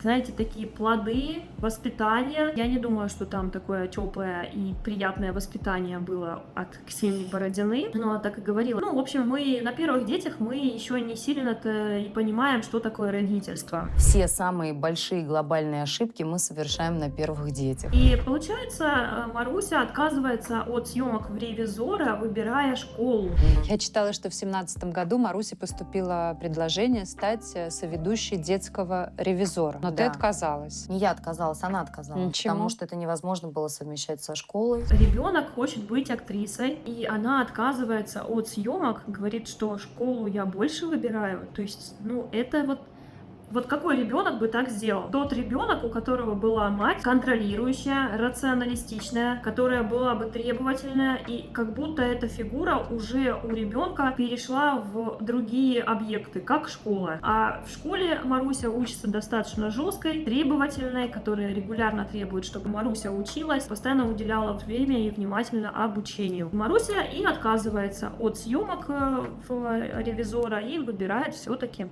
знаете, такие плоды воспитания. Я не думаю, что там такое теплое и приятное воспитание было от Ксении Бородиной. Но она так и говорила. Ну, в общем, мы на первых детях мы еще не сильно-то и понимаем, что такое родительство. Все самые большие глобальные ошибки мы совершаем на первых детях. И получается, Маруся отказывается от съемок в «Ревизора», выбирая школу. Я читала, что в 2017 году Марусе поступило предложение стать соведущей детского «Ревизора». Но ты Да. отказалась. Не я отказалась, она отказалась. Почему? Потому что это невозможно было совмещать со школой. Ребенок хочет быть актрисой, и она отказывается от съемок, говорит, что школу я больше выбираю. То есть, ну, это вот какой ребенок бы так сделал? Тот ребенок, у которого была мать контролирующая, рационалистичная, которая была бы требовательная, и как будто эта фигура уже у ребенка перешла в другие объекты, как школа. А в школе Маруся учится достаточно жесткой, требовательной, которая регулярно требует, чтобы Маруся училась, постоянно уделяла время и внимательно обучению. Маруся и отказывается от съемок в «Ревизора» и выбирает все-таки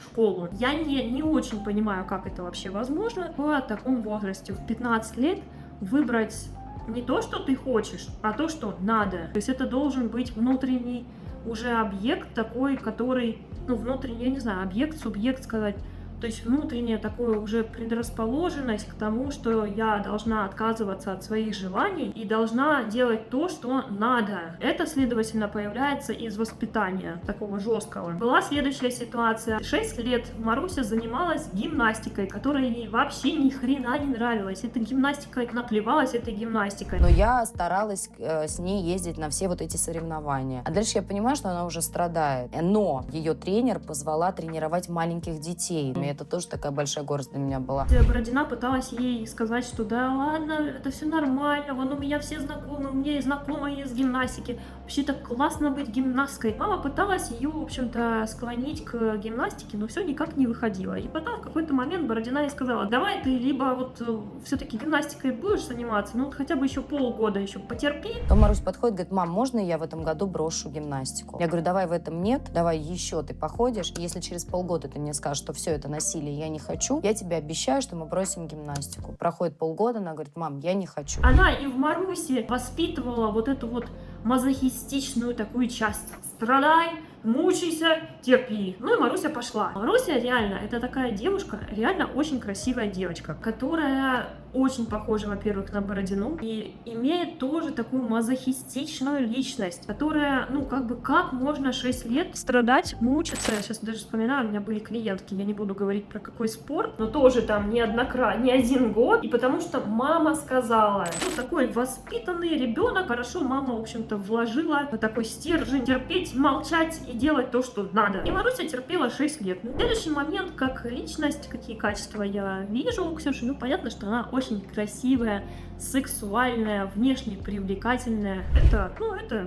школу. Я не очень понимаю, как это вообще возможно в таком возрасте, в 15 лет, выбрать не то, что ты хочешь, а то, что надо. То есть это должен быть внутренний уже объект такой, который, ну, внутренний, я не знаю, объект, субъект сказать. То есть внутренняя такая уже предрасположенность к тому, что я должна отказываться от своих желаний и должна делать то, что надо. Это, следовательно, появляется из воспитания такого жесткого. Была следующая ситуация. 6 лет Маруся занималась гимнастикой, которая ей вообще ни хрена не нравилась. Эта гимнастика наплевалась этой гимнастикой. Но я старалась с ней ездить на все вот эти соревнования. А дальше я понимаю, что она уже страдает. Но ее тренер позвала тренировать маленьких детей. И это тоже такая большая гордость для меня была. Бородина пыталась ей сказать, что да ладно, это все нормально, вон у меня все знакомые, у меня есть знакомые из гимнастики. Вообще так классно быть гимнасткой. Мама пыталась ее, в общем-то, склонить к гимнастике, но все никак не выходило. И потом в какой-то момент Бородина ей сказала: давай ты либо вот все-таки гимнастикой будешь заниматься, ну вот хотя бы еще полгода еще потерпи. То Марусь подходит, говорит: мам, можно я в этом году брошу гимнастику? Я говорю: давай в этом нет, давай еще ты походишь, и если через полгода ты мне скажешь, что все это насилие, я не хочу, я тебе обещаю, что мы бросим гимнастику. Проходит полгода, она говорит: мам, я не хочу. Она и в Марусе воспитывала вот эту вот мазохистичную такую часть. Страдай, мучайся, терпи. Ну и Маруся пошла. Маруся реально, это такая девушка, реально очень красивая девочка, которая очень похожа, во-первых, на Бородину и имеет тоже такую мазохистичную личность, которая, ну, как можно 6 лет страдать, мучиться. Я сейчас даже вспоминаю, у меня были клиентки, я не буду говорить про какой спорт, но тоже там не 1 год, и потому что мама сказала. Ну, такой воспитанный ребенок, хорошо, мама, в общем-то, вложила такой стержень, терпеть, молчать и делать то, что надо. И Маруся терпела 6 лет. Но в следующий момент, как личность, какие качества я вижу у Ксюши, ну, понятно, что она очень красивая, сексуальная, внешне привлекательная. Это,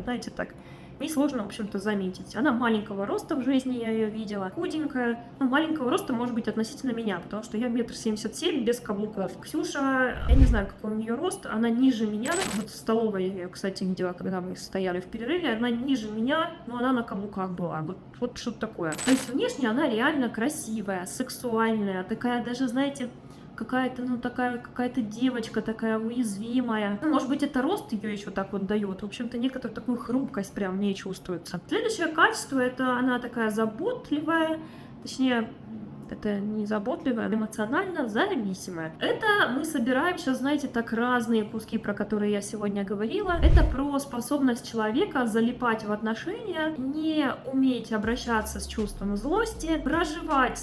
знаете, так, несложно, в общем-то, заметить. Она маленького роста в жизни, я ее видела. Худенькая, ну, маленького роста, может быть, относительно меня, потому что я 1,77 м без каблуков. Ксюша, я не знаю, какой у нее рост, она ниже меня. Вот в столовой я ее, кстати, видела, когда мы стояли в перерыве. Она ниже меня, но она на каблуках была. Вот что-то такое. То есть внешне она реально красивая, сексуальная, такая даже, знаете, какая-то девочка такая уязвимая. Ну, может быть, это рост ее еще так вот дает. В общем-то, некоторая такую хрупкость прям в ней чувствуется. Следующее качество — это она такая заботливая, точнее, это не заботливая, а эмоционально зависимая. Это мы собираем сейчас, знаете, так разные куски, про которые я сегодня говорила. Это про способность человека залипать в отношения, не уметь обращаться с чувством злости, проживать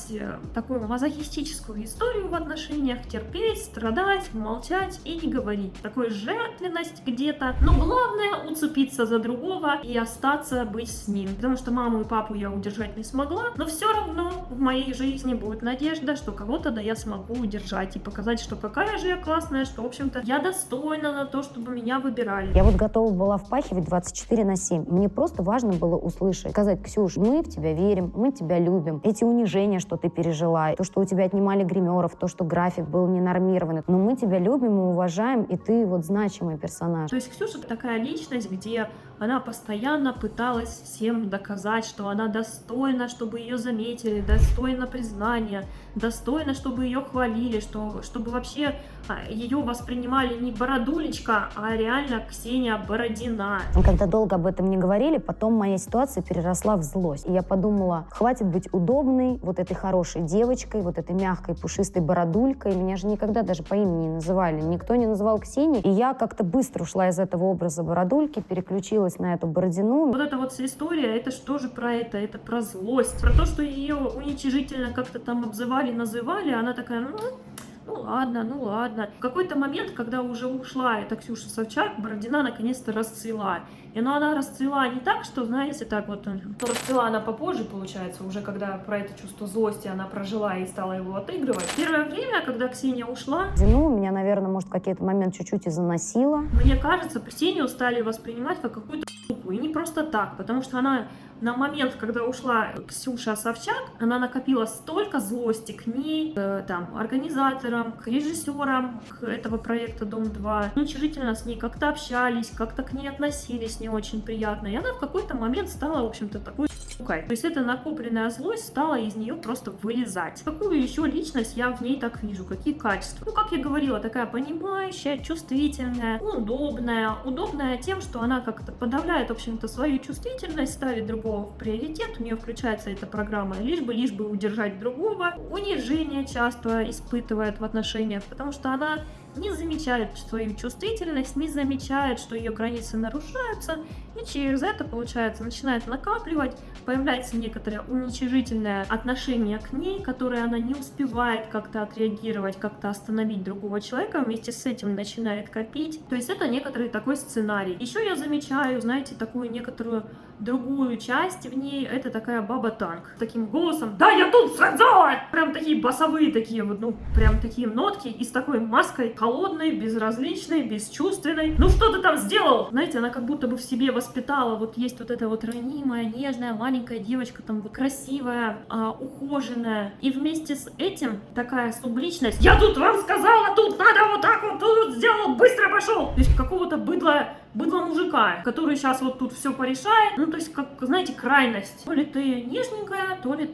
такую мазохистическую историю в отношениях, терпеть, страдать, молчать и не говорить. Такой жертвенность где-то. Но главное уцепиться за другого и остаться быть с ним. Потому что маму и папу я удержать не смогла, но все равно в моей жизни будет надежда, что кого-то да я смогу удержать и показать, что какая же я классная, что, в общем-то, я достойна на то, чтобы меня выбирали. Я вот готова была впахивать 24/7. Мне просто важно было услышать, сказать: Ксюш, мы в тебя верим, мы тебя любим. Эти унижения, что ты пережила, то, что у тебя отнимали гримеров, то, что график был ненормированный, но мы тебя любим и уважаем, и ты вот значимый персонаж. То есть Ксюша такая личность, где она постоянно пыталась всем доказать, что она достойна, чтобы ее заметили, достойна признания. признания, достойна, чтобы ее хвалили, чтобы вообще ее воспринимали не Бородулечка, а реально Ксения Бородина. Когда долго об этом не говорили, потом моя ситуация переросла в злость. И я подумала, хватит быть удобной, вот этой хорошей девочкой, вот этой мягкой, пушистой Бородулькой. Меня же никогда даже по имени не называли. Никто не называл Ксенией. И я как-то быстро ушла из этого образа Бородульки, переключилась на эту Бородину. Вот эта вот вся история, это что же про это про злость, про то, что ее уничижительно как-то там обзывали, называли, она такая, ну ладно. В какой-то момент, когда уже ушла эта Ксюша Собчак, Бородина наконец-то расцвела. Но она расцвела не так, что, знаете, так вот, расцвела она попозже, получается, уже когда про это чувство злости она прожила и стала его отыгрывать. Первое время, когда Ксения ушла, меня, наверное, может, в какой-то момент чуть-чуть и заносило. Мне кажется, Ксению стали воспринимать как какую-то штуку, и не просто так, потому что она на момент, когда ушла Ксюша Собчак, она накопила столько злости к ней, к организаторам, к режиссерам этого проекта «Дом-2». Уничижительно с ней как-то общались, как-то к ней относились не очень приятно. И она в какой-то момент стала, в общем-то, такой штукой. То есть эта накопленная злость стала из нее просто вылезать. Какую еще личность я в ней так вижу? Какие качества? Ну, как я говорила, такая понимающая, чувствительная, удобная тем, что она как-то подавляет, в общем-то, свою чувствительность, ставит другого в приоритет, у нее включается эта программа лишь бы удержать другого. Унижение часто испытывает в отношениях, потому что она не замечает свою чувствительность, не замечает, что ее границы нарушаются, и через это, получается, начинает накапливать, появляется некоторое уничижительное отношение к ней, которое она не успевает как-то отреагировать, как-то остановить другого человека, вместе с этим начинает копить. То есть это некоторый такой сценарий. Еще я замечаю, знаете, такую некоторую другую часть в ней, это такая баба-танк. Таким голосом, да, я тут сказала! Прям такие басовые такие вот, прям такие нотки, и с такой маской холодной, безразличной, бесчувственной. Ну что ты там сделал? Знаете, она как будто бы в себе воспитала, вот есть вот эта вот ранимая, нежная, маленькая девочка, там вот красивая, ухоженная. И вместе с этим такая субличность. Я тут вам сказала, тут надо вот так вот, тут сделал, быстро пошел. То есть какого-то быдла мужика, который сейчас вот тут все порешает. Ну, то есть, как, знаете, крайность. То ли ты нежненькая, то ли ты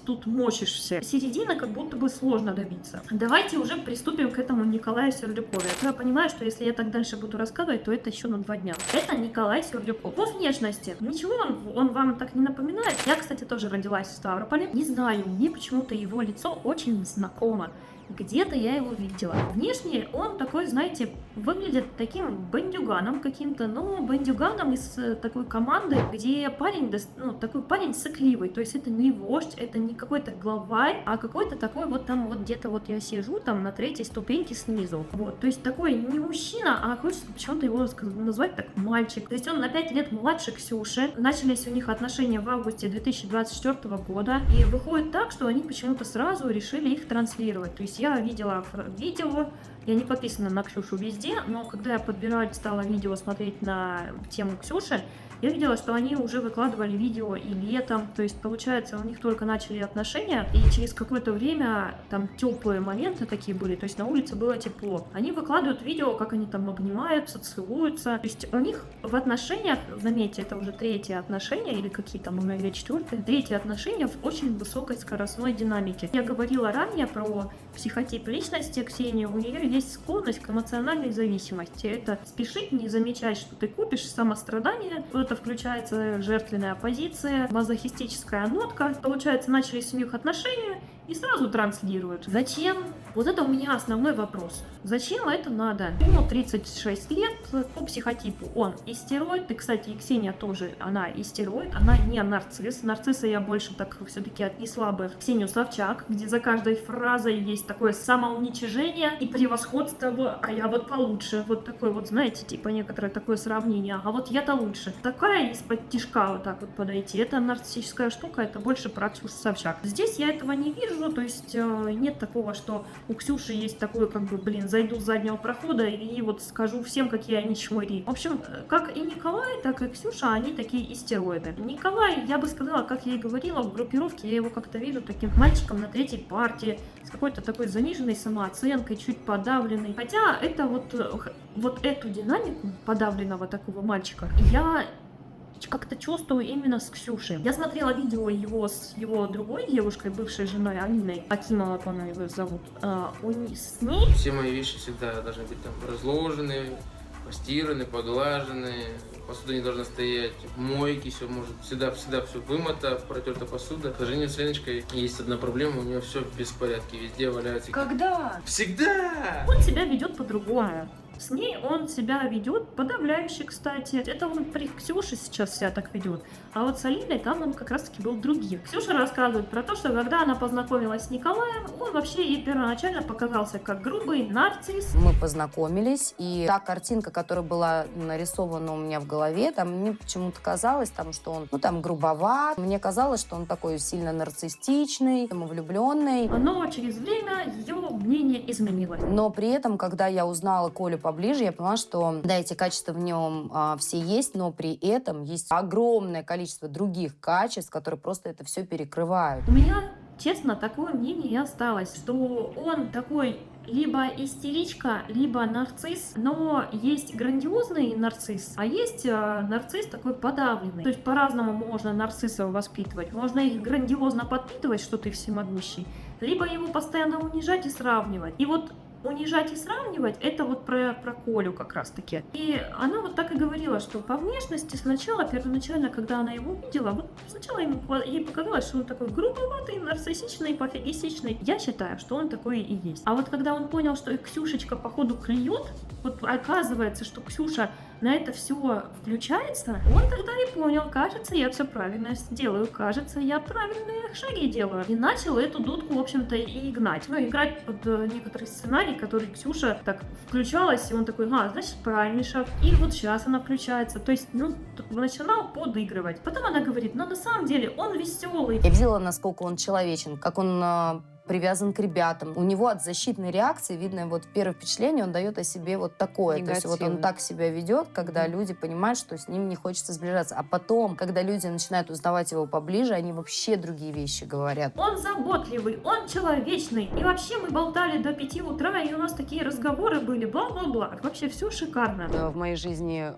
тут мочишься. Середины как будто бы сложно добиться. Давайте уже приступим к этому Николаю Сердюкове. Я понимаю, что если я так дальше буду рассказывать, то это еще на 2 дня. Это Николай Сердюков. По внешности. Ничего он вам так не напоминает. Я, кстати, тоже родилась в Ставрополе. Не знаю, мне почему-то его лицо очень знакомо. Где-то я его видела. Внешне он такой, знаете, выглядит таким бандюганом каким-то, но бандюганом из такой команды, где парень, такой парень сыкливый. То есть это не вождь, это не какой-то главарь, а какой-то такой вот там вот где-то вот я сижу там на 3-й ступеньке снизу. Вот, то есть такой не мужчина, а хочется почему-то его назвать так мальчик. То есть он на 5 лет младше Ксюши. Начались у них отношения в августе 2024 года. И выходит так, что они почему-то сразу решили их транслировать. То есть я видела видео, я не подписана на Ксюшу везде, но когда я стала видео смотреть на тему Ксюши, я видела, что они уже выкладывали видео и летом, то есть, получается, у них только начали отношения, и через какое-то время там теплые моменты такие были, то есть на улице было тепло. Они выкладывают видео, как они там обнимаются, целуются, то есть у них в отношениях, заметьте, это уже 3-е отношения, или какие там, или 4-е, 3-е отношения в очень высокой скоростной динамике. Я говорила ранее про психотип личности Ксении, у нее есть склонность к эмоциональной зависимости. Это спешить, не замечать, что ты купишь, самострадание, вот это включается жертвенная позиция, мазохистическая нотка. Получается, начались у них отношения и сразу транслируют. Зачем? Вот это у меня основной вопрос. Зачем это надо? Ему 36 лет, по психотипу он истероид. И, кстати, и Ксения тоже, она истероид, она не нарцисс. Нарцисса я больше так все-таки отнесла бы в Ксению Собчак, где за каждой фразой есть такое самоуничижение и превосходство, а я вот получше. Вот такое вот, знаете, типа некоторое такое сравнение, а вот я-то лучше. Такая из-под тишка вот так вот подойти, это нарциссическая штука, это больше про Ксюшу Собчак. Здесь я этого не вижу, то есть нет такого, что у Ксюши есть такое, как бы, зайду с заднего прохода и вот скажу всем, какие они чмыри. В общем, как и Николай, так и Ксюша, они такие истероиды. Николай, я бы сказала, как я и говорила, в группировке я его как-то вижу таким мальчиком на 3-й партии, с какой-то такой заниженной самооценкой, чуть подавленной. Хотя это вот эту динамику подавленного такого мальчика я как-то чувствую именно с Ксюшей. Я смотрела видео его с его другой девушкой, бывшей женой Алиной, Акимова, по-моему, его зовут. С ней... Все мои вещи всегда должны быть там разложены, постираны, поглажены, посуда не должна стоять в мойке, все может всегда все вымыто, протерта посуда. К сожалению, с Леночкой есть одна проблема, у нее все в беспорядке, везде валяется. Когда? Всегда! Он себя ведет по-другому. С ней он себя ведет подавляюще, кстати. Это он при Ксюше сейчас себя так ведет. А вот с Алиной там он как раз-таки был другим. Ксюша рассказывает про то, что когда она познакомилась с Николаем, он вообще ей первоначально показался как грубый нарцисс. Мы познакомились, и та картинка, которая была нарисована у меня в голове, там мне почему-то казалось, там, что он, там, грубоват. Мне казалось, что он такой сильно нарциссичный, самовлюбленный. Но через время ее мнение изменилось. Но при этом, когда я узнала Колю поближе, я поняла, что, да, эти качества в нем все есть, но при этом есть огромное количество других качеств, которые просто это все перекрывают. У меня, честно, такое мнение и осталось, что он такой либо истеричка, либо нарцисс, но есть грандиозный нарцисс, а есть нарцисс такой подавленный. То есть по-разному можно нарциссов воспитывать. Можно их грандиозно подпитывать, что ты всемогущий, либо его постоянно унижать и сравнивать. И вот унижать и сравнивать, это вот про Колю как раз таки. И она вот так и говорила, что по внешности сначала, первоначально, когда она его увидела, вот сначала ей показалось, что он такой грубоватый, нарциссичный, пофигистичный. Я считаю, что он такой и есть. А вот когда он понял, что Ксюшечка походу клюет, вот оказывается, что Ксюша на это все включается, он тогда и понял, кажется, я все правильно делаю, кажется, я правильные шаги делаю. И начал эту дудку, в общем-то, и гнать. Играть под некоторый сценарий, который Ксюша так включалась, и он такой, значит, правильный шаг. И вот сейчас она включается. То есть, начинал подыгрывать. Потом она говорит, на самом деле он веселый. Я видела, насколько он человечен, как он привязан к ребятам. У него от защитной реакции, видно, вот первое впечатление он дает о себе вот такое. То есть вот он так себя ведет, когда люди понимают, что с ним не хочется сближаться. А потом, когда люди начинают узнавать его поближе, они вообще другие вещи говорят. Он заботливый, он человечный. И вообще мы болтали до 5 утра, и у нас такие разговоры были, бла-бла-бла. Вообще все шикарно. В моей жизни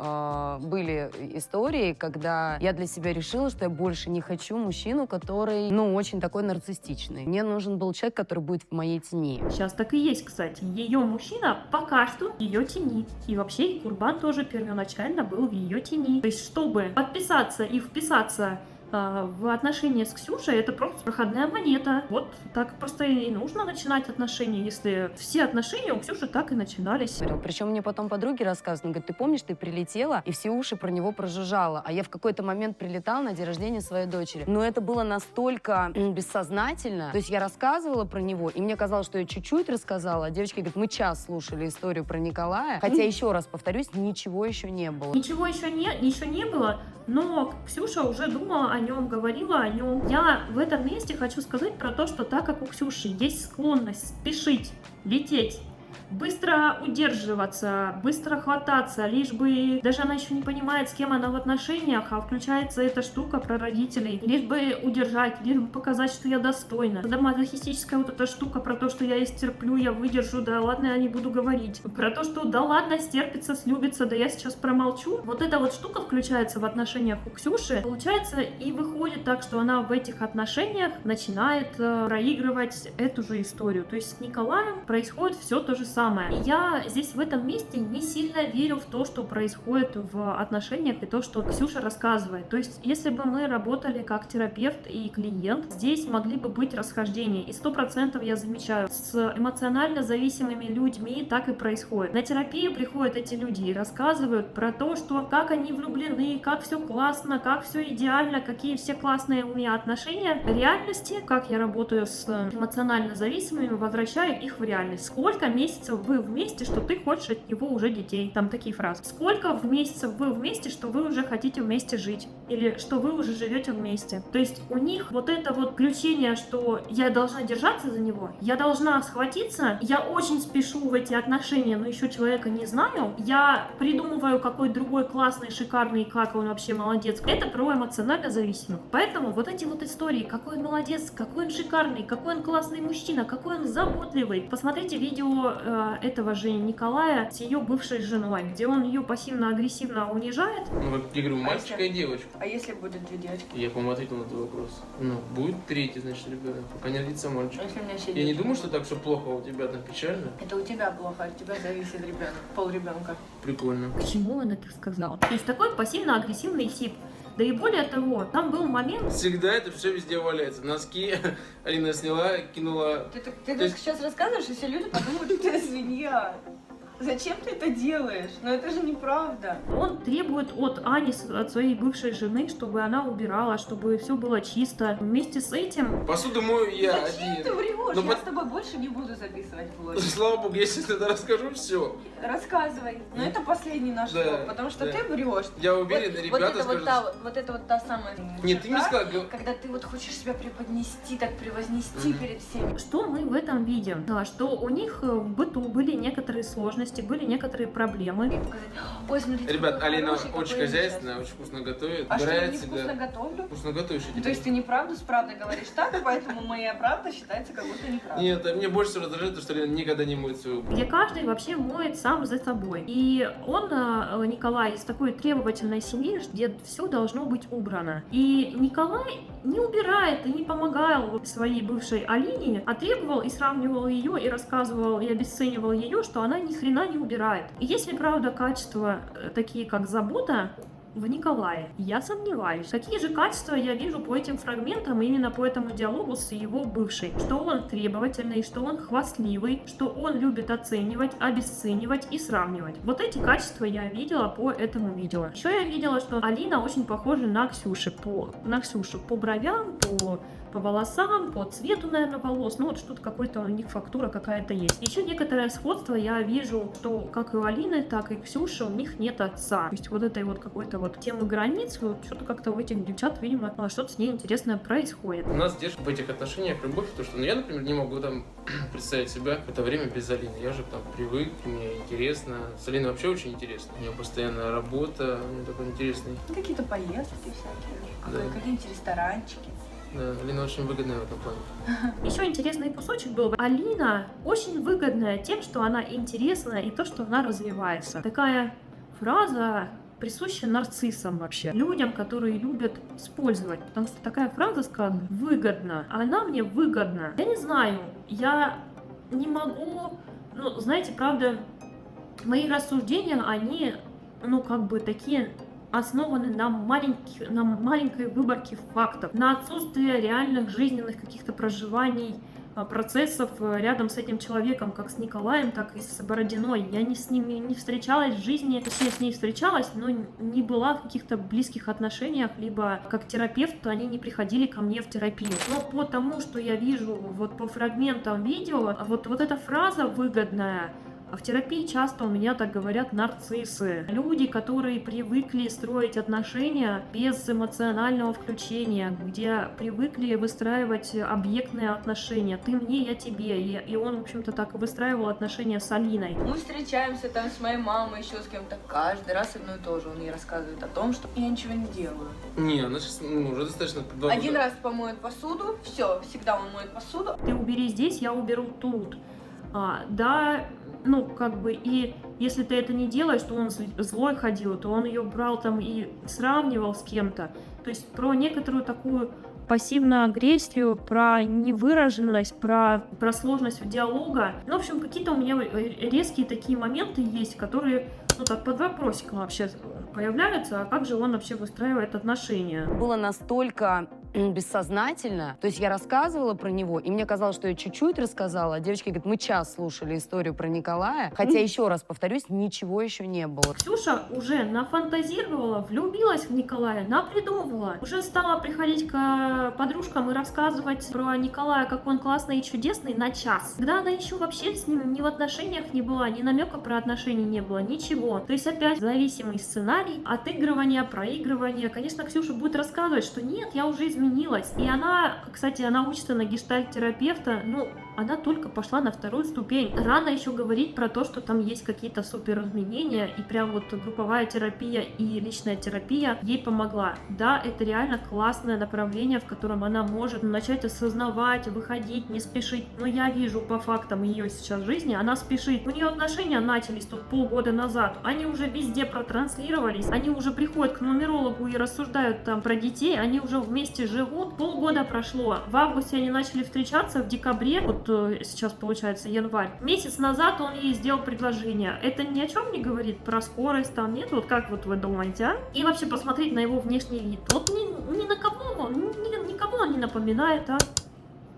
были истории, когда я для себя решила, что я больше не хочу мужчину, который, очень такой нарциссичный. Мне нужен был человек, который будет в моей тени. Сейчас так и есть, кстати. Ее мужчина пока что в ее тени. И вообще и Курбан тоже первоначально был в ее тени. То есть, чтобы подписаться и вписаться в отношения с Ксюшей, это просто проходная монета. Вот так просто и нужно начинать отношения, если все отношения у Ксюши так и начинались. Причем мне потом подруги рассказывают, говорят, ты помнишь, ты прилетела и все уши про него прожужжала, а я в какой-то момент прилетала на день рождения своей дочери. Но это было настолько бессознательно, то есть я рассказывала про него, и мне казалось, что я чуть-чуть рассказала, а девочки говорят, мы час слушали историю про Николая, хотя, еще раз повторюсь, ничего еще не было. Ничего еще не было, но Ксюша уже думала о нем, говорила о нем. Я в этом месте хочу сказать про то, что так как у Ксюши есть склонность спешить, лететь, быстро удерживаться, быстро хвататься, лишь бы даже она еще не понимает, с кем она в отношениях, а включается эта штука про родителей, лишь бы удержать, лишь бы показать, что я достойна. Когда мазохистическая вот эта штука про то, что я истерплю, я выдержу, да ладно, я не буду говорить. Про то, что да ладно, стерпится, слюбится, да я сейчас промолчу. Вот эта вот штука включается в отношениях у Ксюши, получается, и выходит так, что она в этих отношениях начинает проигрывать эту же историю. То есть с Николаем происходит все то же самое. И я здесь в этом месте не сильно верю в то, что происходит в отношениях и то, что Ксюша рассказывает. То есть, если бы мы работали как терапевт и клиент, здесь могли бы быть расхождения. И 100% я замечаю, с эмоционально зависимыми людьми так и происходит. На терапию приходят эти люди и рассказывают про то, что как они влюблены, как все классно, как все идеально, какие все классные у меня отношения. В реальности, как я работаю с эмоционально зависимыми, возвращаю их в реальность. Сколько месяцев вы вместе, что ты хочешь от него уже детей. Там такие фразы. Сколько месяцев вы вместе, что вы уже хотите вместе жить. Или что вы уже живете вместе. То есть у них вот это вот включение, что я должна держаться за него, я должна схватиться, я очень спешу в эти отношения, но еще человека не знаю, я придумываю какой другой классный, шикарный, как он вообще молодец. Это про эмоционально зависимых. Поэтому вот эти вот истории, какой он молодец, какой он шикарный, какой он классный мужчина, какой он заботливый. Посмотрите видео этого же Николая с ее бывшей женой, где он ее пассивно-агрессивно унижает. Ну, как я говорю, мальчика и девочка. А если будет 2 девочки? Я, по-моему, ответил на твой вопрос. Ну, будет 3-й, значит, ребенок, пока не родится мальчик. Если у меня все Я не девочки думаю, что будут? так все плохо, у тебя там печально. Это у тебя плохо, от тебя зависит ребенок, полребенка. Прикольно. Почему он это сказал? То есть такой пассивно-агрессивный тип. Да и более того, там был момент... Всегда это все везде валяется. Носки Алина сняла, кинула. Ты сейчас рассказываешь, и все люди подумают, что ты свинья. Зачем ты это делаешь? Но это же неправда. Он требует от Ани, от своей бывшей жены, чтобы она убирала, чтобы все было чисто. Вместе с этим... Посуду мою я Зачем один. ты врешь? Но Я с тобой больше не буду записывать влог. Слава богу, если это расскажу, все. Рассказывай. Но это последний наш Да, влог, потому что да. ты врешь. Я уверен, вот ребята это скажут. вот это вот та самая... Нет, ты мне черта, сказала, когда ты вот хочешь себя преподнести, так превознести перед всеми. Что мы в этом видим? Да, что у них в быту были некоторые сложности, были некоторые проблемы. Ой, смотрите, Ребят, какой Алина хороший, очень какой хозяйственная, очень вкусно готовит. А что, я Убирает не всегда. вкусно готовлю? Вкусно готовишь, я То тебе есть ты неправду с правдой говоришь так, поэтому моя правда считается как будто неправда. Нет, а мне больше всего раздражает, то, что Алина никогда не моет свою обувь. Где каждый вообще моет сам за собой. И он, Николай, из такой требовательной семьи, где все должно быть убрано. И Николай не убирает и не помогал своей бывшей Алине, а требовал и сравнивал ее, и рассказывал, и обесценивал ее, что она ни хрена не убирает. И если правда качества такие, как забота, в Николае. Я сомневаюсь. Какие же качества я вижу по этим фрагментам, именно по этому диалогу с его бывшей? Что он требовательный, что он хвастливый, что он любит оценивать, обесценивать и сравнивать. Вот эти качества я видела по этому видео. Еще я видела, что Алина очень похожа на Ксюшу по бровям, по волосам, по цвету, наверное, волос. Ну вот что-то какой-то у них фактура какая-то есть. Еще некоторое сходство я вижу, что как и у Алины, так и Ксюши у них нет отца. То есть вот этой вот какой-то вот темы границ, вот что-то как-то у этих девчат, видимо, что-то с ней интересное происходит. У нас держит в этих отношениях любовь, то что, ну, я, например, не могу там представить себя в это время без Алины. Я же там привык, мне интересно. С Алиной вообще очень интересно. У нее постоянная работа, у нее такой интересный. Какие-то поездки всякие, Да. какие-нибудь ресторанчики. Да, Алина очень выгодная в этом плане. Еще интересный кусочек был. Алина очень выгодная тем, что она интересна и то, что она развивается. Такая фраза присуща нарциссам вообще. Людям, которые любят использовать. Потому что такая фраза сказана «выгодно». Она мне выгодна. Я не знаю, я не могу... Ну, знаете, правда, мои рассуждения, они, ну, как бы такие... основаны на маленькой выборке фактов, на отсутствие реальных жизненных каких-то проживаний, процессов рядом с этим человеком, как с Николаем, так и с Бородиной. Я с ними не встречалась в жизни, точнее, с ней встречалась, но не была в каких-то близких отношениях, либо как терапевт, они не приходили ко мне в терапию. Но по тому, что я вижу вот по фрагментам видео, вот эта фраза выгодная. А в терапии часто у меня так говорят нарциссы. Люди, которые привыкли строить отношения без эмоционального включения, где привыкли выстраивать объектные отношения. Ты мне, я тебе. И он, в общем-то, так и выстраивал отношения с Алиной. Мы встречаемся там с моей мамой, еще с кем-то. Каждый раз одно и то же. Он ей рассказывает о том, что я ничего не делаю. Не, она сейчас уже достаточно... Один раз помоет посуду, все, всегда он моет посуду. Ты убери здесь, я уберу тут. Да, ну, как бы, и если ты это не делаешь, то он злой ходил, то он ее брал там и сравнивал с кем-то. То есть про некоторую такую пассивную агрессию, про невыраженность, про сложность диалога. Ну, в общем, какие-то у меня резкие такие моменты есть, которые, ну, так под вопросиком вообще появляются, а как же он вообще выстраивает отношения. Было настолько бессознательно. То есть я рассказывала про него, и мне казалось, что я чуть-чуть рассказала. А девочки говорят, мы час слушали историю про Николая. Хотя, еще раз повторюсь, ничего еще не было. Ксюша уже нафантазировала, влюбилась в Николая, напридумывала. Уже стала приходить к подружкам и рассказывать про Николая, как он классный и чудесный на час. Когда она еще вообще с ним ни в отношениях не была, ни намека про отношения не было, ничего. То есть опять зависимый сценарий, отыгрывание, проигрывание. Конечно, Ксюша будет рассказывать, что нет, я уже изменилась. И она, кстати, она учится на гештальт-терапевта. Ну, она только пошла на вторую ступень. Рано еще говорить про то, что там есть какие-то супер изменения, и прям вот групповая терапия и личная терапия ей помогла. Да, это реально классное направление, в котором она может начать осознавать, выходить, не спешить. Но я вижу по фактам ее сейчас жизни, она спешит. У нее отношения начались тут полгода назад, они уже везде протранслировались, они уже приходят к нумерологу и рассуждают там про детей, они уже вместе живут, полгода прошло. В августе они начали встречаться, в декабре, вот сейчас получается январь. Месяц назад он ей сделал предложение. Это ни о чем не говорит про скорость, там нет, вот как вот вы думаете, а? И вообще посмотреть на его внешний вид. Вот ни на кого, никого он не напоминает, а?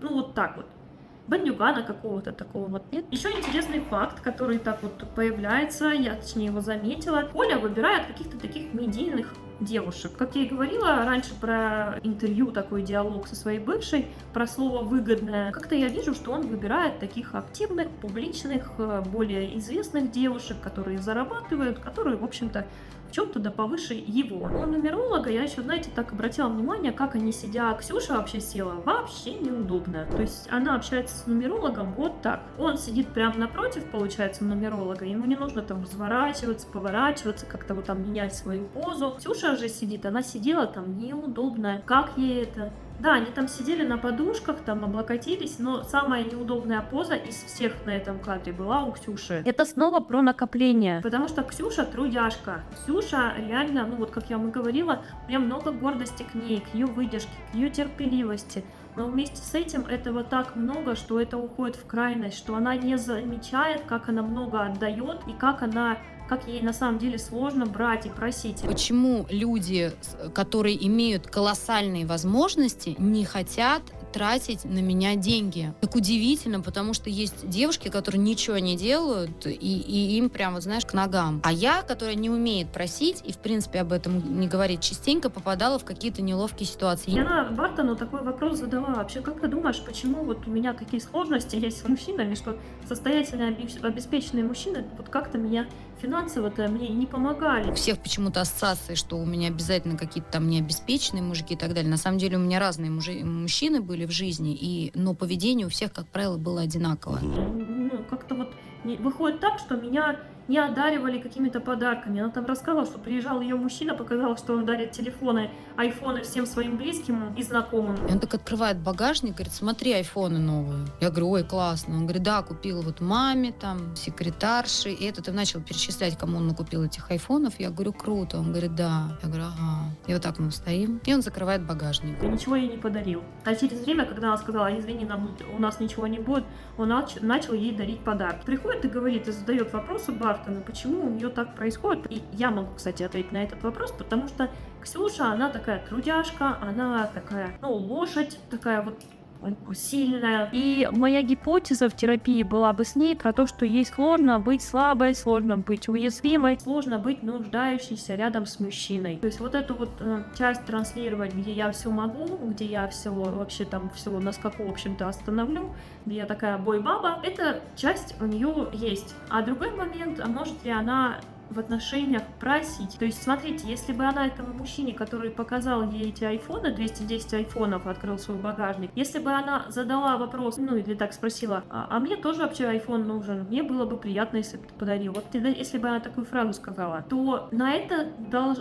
Ну вот так вот. Бандюгана какого-то такого вот нет. Еще интересный факт, который так вот появляется, я точнее его заметила. Коля выбирает каких-то таких медийных девушек. Как я и говорила раньше про интервью, такой диалог со своей бывшей, про слово «выгодное». Как-то я вижу, что он выбирает таких активных, публичных, более известных девушек, которые зарабатывают, которые, в общем-то, в чем-то да повыше его. У нумеролога я еще, знаете, так обратила внимание, как они сидят. Ксюша вообще села вообще неудобно. То есть она общается с нумерологом вот так. Он сидит прямо напротив, получается, нумеролога. Ему не нужно там разворачиваться, поворачиваться, как-то вот там менять свою позу. Ксюша же сидит, она сидела там неудобно. Как ей это? Да, они там сидели на подушках, там облокотились, но самая неудобная поза из всех на этом кадре была у Ксюши. Это снова про накопление, потому что Ксюша трудяжка. Ксюша реально, ну вот как я вам и говорила, у меня много гордости к ней, к ее выдержке, к ее терпеливости. Но вместе с этим этого так много, что это уходит в крайность, что она не замечает, как она много отдает и как ей на самом деле сложно брать и просить. Почему люди, которые имеют колоссальные возможности, не хотят тратить на меня деньги? Так удивительно, потому что есть девушки, которые ничего не делают, и им прям, вот знаешь, к ногам. А я, которая не умеет просить, и в принципе об этом не говорит частенько, попадала в какие-то неловкие ситуации. Я Бартону такой вопрос задала. Вообще, как ты думаешь, почему вот у меня такие сложности есть с мужчинами, что состоятельные, обеспеченные мужчины вот как-то меня финансово-то мне не помогали? У всех почему-то ассоциации, что у меня обязательно какие-то там необеспеченные мужики и так далее. На самом деле у меня разные мужчины были в жизни, но поведение у всех, как правило, было одинаково. Ну, как-то вот выходит так, что меня не одаривали какими-то подарками. Она там рассказала, что приезжал ее мужчина, показал, что он дарит телефоны, айфоны всем своим близким и знакомым. И он так открывает багажник, говорит: смотри, айфоны новые. Я говорю: ой, классно. Он говорит: да, купил вот маме, там, секретарши. И это ты начал перечислять, кому он накупил этих айфонов. Я говорю: круто. Он говорит: да. Я говорю: ага. И вот так мы стоим. И он закрывает багажник. И ничего ей не подарил. А через время, когда она сказала: извини, у нас ничего не будет, он начал ей дарить подарки. Приходит и говорит, и задает вопросы Бартону, почему у нее так происходит. И я могу, кстати, ответить на этот вопрос, потому что Ксюша, она такая трудяжка, она такая, лошадь, такая вот сильная. И моя гипотеза в терапии была бы с ней про то, что ей сложно быть слабой, сложно быть уязвимой, сложно быть нуждающейся рядом с мужчиной. То есть вот эту вот часть транслировать, где я все могу, где я все вообще там все на скаку, в общем-то, остановлю, где я такая бой-баба, эта часть у нее есть. А другой момент, а может ли она в отношениях просить. То есть, смотрите, если бы она этому мужчине, который показал ей эти айфоны, 210 айфонов, открыл свой багажник, если бы она задала вопрос, или так спросила, а мне тоже вообще айфон нужен, мне было бы приятно, если бы ты подарил. Вот если бы она такую фразу сказала, то на это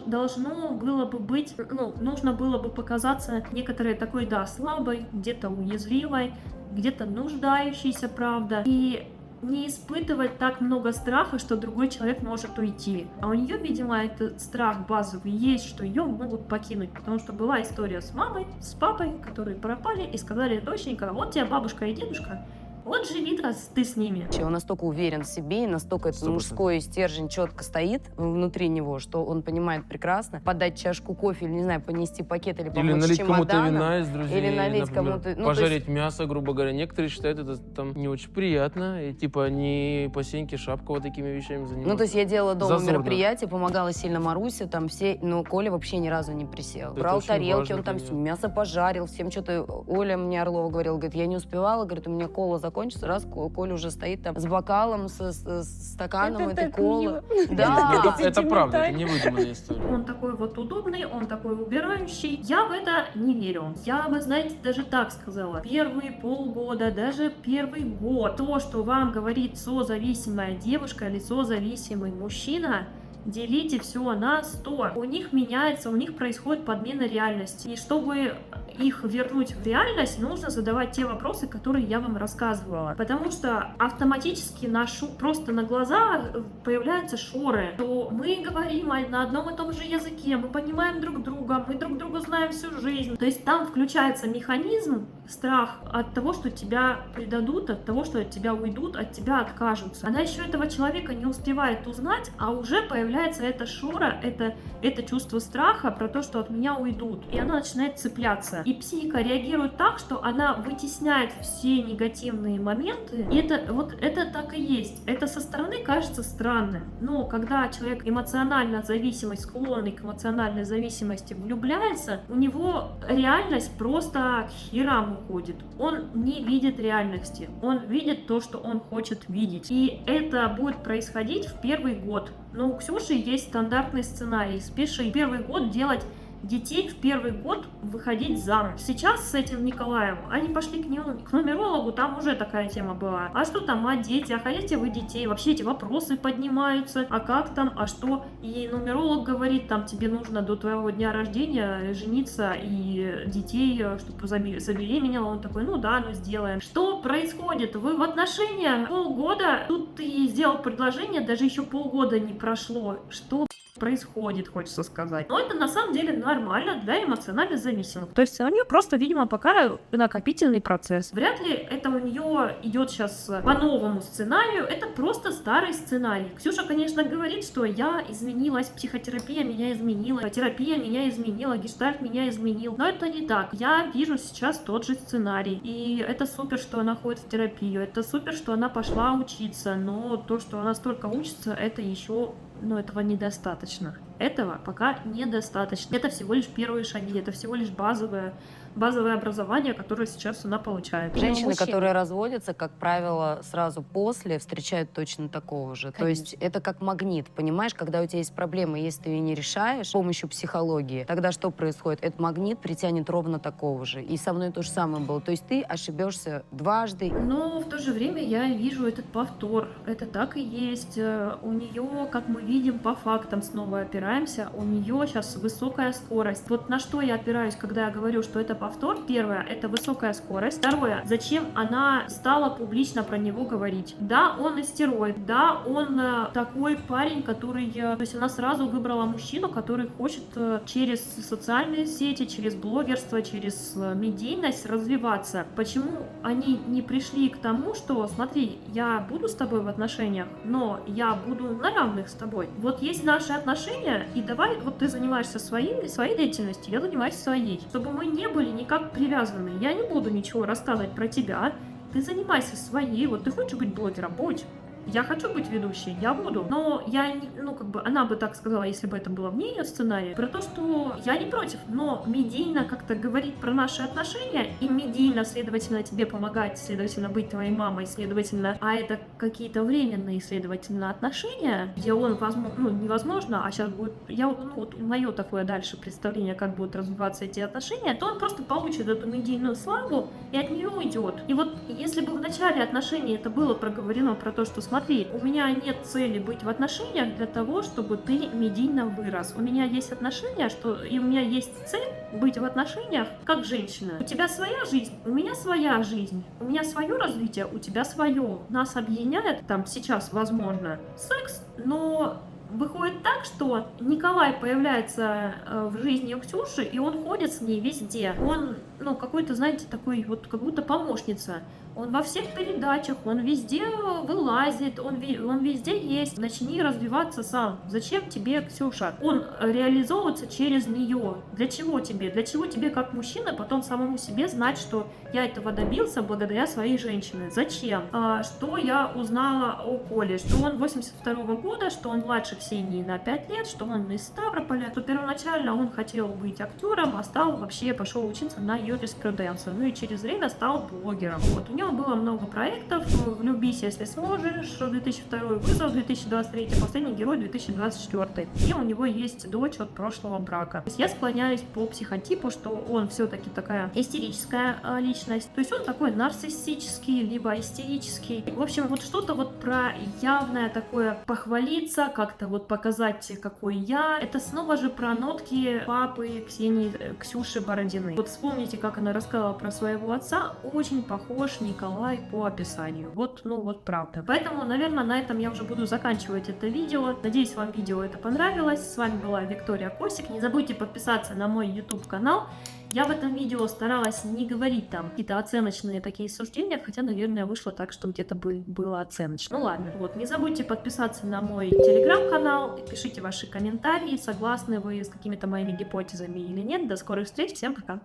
должно было бы быть, нужно было бы показаться некоторой такой, слабой, где-то уязвимой, где-то нуждающейся, правда. И не испытывать так много страха, что другой человек может уйти. А у нее, видимо, этот страх базовый есть, что ее могут покинуть. Потому что была история с мамой, с папой, которые пропали и сказали: доченька, вот тебе бабушка и дедушка, вот живи, раз ты с ними. Он настолько уверен в себе, и настолько этот 100%. мужской стержень четко стоит внутри него, что он понимает прекрасно подать чашку кофе, или, не знаю, понести пакет, или помочь налить чемоданом. кому-то вина из друзей, или налить например, кому-то... пожарить мясо, грубо говоря. Некоторые считают это там не очень приятно, и типа не по сеньке шапка вот такими вещами заниматься. то есть я делала дома Зазорно. мероприятие, помогала сильно Марусе, там все, но Коля вообще ни разу не присел. Это Брал очень тарелки, важно, он там конечно. мясо пожарил, всем что-то... Оля мне Орлова говорила, говорит, я не успевала, говорит, у меня кола закончилась. закончится, раз Коля уже стоит там с бокалом, с стаканом Это этой так колы. мило. Да. Это правда, это не выдуманная история. Он такой вот удобный, он такой убирающий. Я в это не верю. Я бы, знаете, даже так сказала. Первые полгода, даже первый год, то, что вам говорит созависимая девушка или созависимый мужчина, делите все на 100. У них меняется, у них происходит подмена реальности. И чтобы их вернуть в реальность, нужно задавать те вопросы, которые я вам рассказывала. Потому что автоматически просто на глаза появляются шоры. То мы говорим на одном и том же языке, мы понимаем друг друга, мы друг друга знаем всю жизнь. То есть там включается механизм, страх от того, что тебя предадут, от того, что от тебя уйдут, от тебя откажутся. Она еще этого человека не успевает узнать, а уже появляется эта шора, это чувство страха про то, что от меня уйдут. И она начинает цепляться. И психика реагирует так, что она вытесняет все негативные моменты. И это так и есть. Это со стороны кажется странным. Но когда человек эмоционально зависимый, склонный к эмоциональной зависимости влюбляется, у него реальность просто к херам уходит. Он не видит реальности. Он видит то, что он хочет видеть. И это будет происходить в первый год. Но у Ксюши есть стандартный сценарий. Спеши первый год делать детей, в первый год выходить замуж. Сейчас с этим Николаем они пошли к нумерологу, там уже такая тема была. А что там, дети, а хотите вы детей? Вообще эти вопросы поднимаются, а как там, а что? И нумеролог говорит, там тебе нужно до твоего дня рождения жениться и детей, чтобы забеременела. Он такой, ну да, ну сделаем. Что происходит? Вы в отношениях полгода, тут ты сделал предложение, даже еще полгода не прошло. Что происходит, хочется сказать. Но это на самом деле нормально для эмоционально зависимых. То есть у нее просто, видимо, пока накопительный процесс. Вряд ли это у нее идет сейчас по новому сценарию, это просто старый сценарий. Ксюша, конечно, говорит, что я изменилась, психотерапия меня изменила, терапия меня изменила, гештальт меня изменил. Но это не так. Я вижу сейчас тот же сценарий. И это супер, что она ходит в терапию, это супер, что она пошла учиться, но то, что она столько учится, это еще... Но этого недостаточно. Этого пока недостаточно. Это всего лишь первые шаги, это всего лишь базовое образование, которое сейчас она получает. Женщины, которые разводятся, как правило, сразу после встречают точно такого же. Конечно. То есть это как магнит, понимаешь? Когда у тебя есть проблема, если ты ее не решаешь с помощью психологии, тогда что происходит? Этот магнит притянет ровно такого же. И со мной то же самое было. То есть ты ошибешься дважды. Но в то же время я вижу этот повтор. Это так и есть. У нее, как мы видим, по фактам снова опираемся, у нее сейчас высокая скорость. Вот на что я опираюсь, когда я говорю, что это повтор. Первое, это высокая скорость. Второе, зачем она стала публично про него говорить. Да, он истероид, да, он такой парень, который... То есть она сразу выбрала мужчину, который хочет через социальные сети, через блогерство, через медийность развиваться. Почему они не пришли к тому, что, смотри, я буду с тобой в отношениях, но я буду на равных с тобой. Вот есть наши отношения, и давай, вот ты занимаешься своей деятельностью, я занимаюсь своей. Чтобы мы не были никак привязаны. Я не буду ничего рассказывать про тебя. Ты занимайся своей. Вот ты хочешь быть блогером? Будь. Я хочу быть ведущей, я буду. Но я не, она бы так сказала, если бы это было в ней сценарии, про то, что я не против, но медийно как-то говорить про наши отношения и медийно, следовательно, тебе помогать, следовательно, быть твоей мамой, следовательно, а это какие-то временные, следовательно, отношения, где он, невозможно, а сейчас будет, мое такое дальше представление, как будут развиваться эти отношения, то он просто получит эту медийную славу и от нее уйдет. И вот если бы в начале отношений это было проговорено про то, что смотри, у меня нет цели быть в отношениях для того, чтобы ты медийно вырос. У меня есть отношения, и у меня есть цель быть в отношениях как женщина. У тебя своя жизнь, у меня своя жизнь. У меня свое развитие, у тебя свое. Нас объединяет там сейчас, возможно, секс, но выходит так, что Николай появляется в жизни у Ксюши, и он ходит с ней везде. Он, какой-то, знаете, такой вот, как будто помощница. Он во всех передачах, он везде вылазит, он везде есть. Начни развиваться сам. Зачем тебе, Ксюша? Он реализовывается через нее. Для чего тебе? Для чего тебе, как мужчина, потом самому себе знать, что я этого добился благодаря своей женщине? Зачем? Что я узнала о Коле? Что он 82-го года, что он младше Ксении на 5 лет, что он из Ставрополя, что первоначально он хотел быть актером, а пошел учиться на юриспруденцию, ну и через время стал блогером. Вот, у него было много проектов, «Влюбись, если сможешь», 2002, «Вызов» 2023, «Последний герой» 2024. И у него есть дочь от прошлого брака. То есть я склоняюсь по психотипу, что он все-таки такая истерическая личность. То есть он такой нарциссический, либо истерический. В общем, вот что-то вот про явное такое похвалиться, как-то вот показать, какой я. Это снова же про нотки папы Ксюши Бородиной. Вот вспомните, как она рассказала про своего отца. Очень похож Николай по описанию. Вот, ну вот правда. Поэтому, наверное, на этом я уже буду заканчивать это видео. Надеюсь, вам видео это понравилось. С вами была Виктория Косик. Не забудьте подписаться на мой YouTube канал. Я в этом видео старалась не говорить там какие-то оценочные такие суждения, хотя, наверное, вышло так, что где-то было оценочно. Ну ладно, вот, не забудьте подписаться на мой телеграм-канал, пишите ваши комментарии, согласны вы с какими-то моими гипотезами или нет. До скорых встреч, всем пока!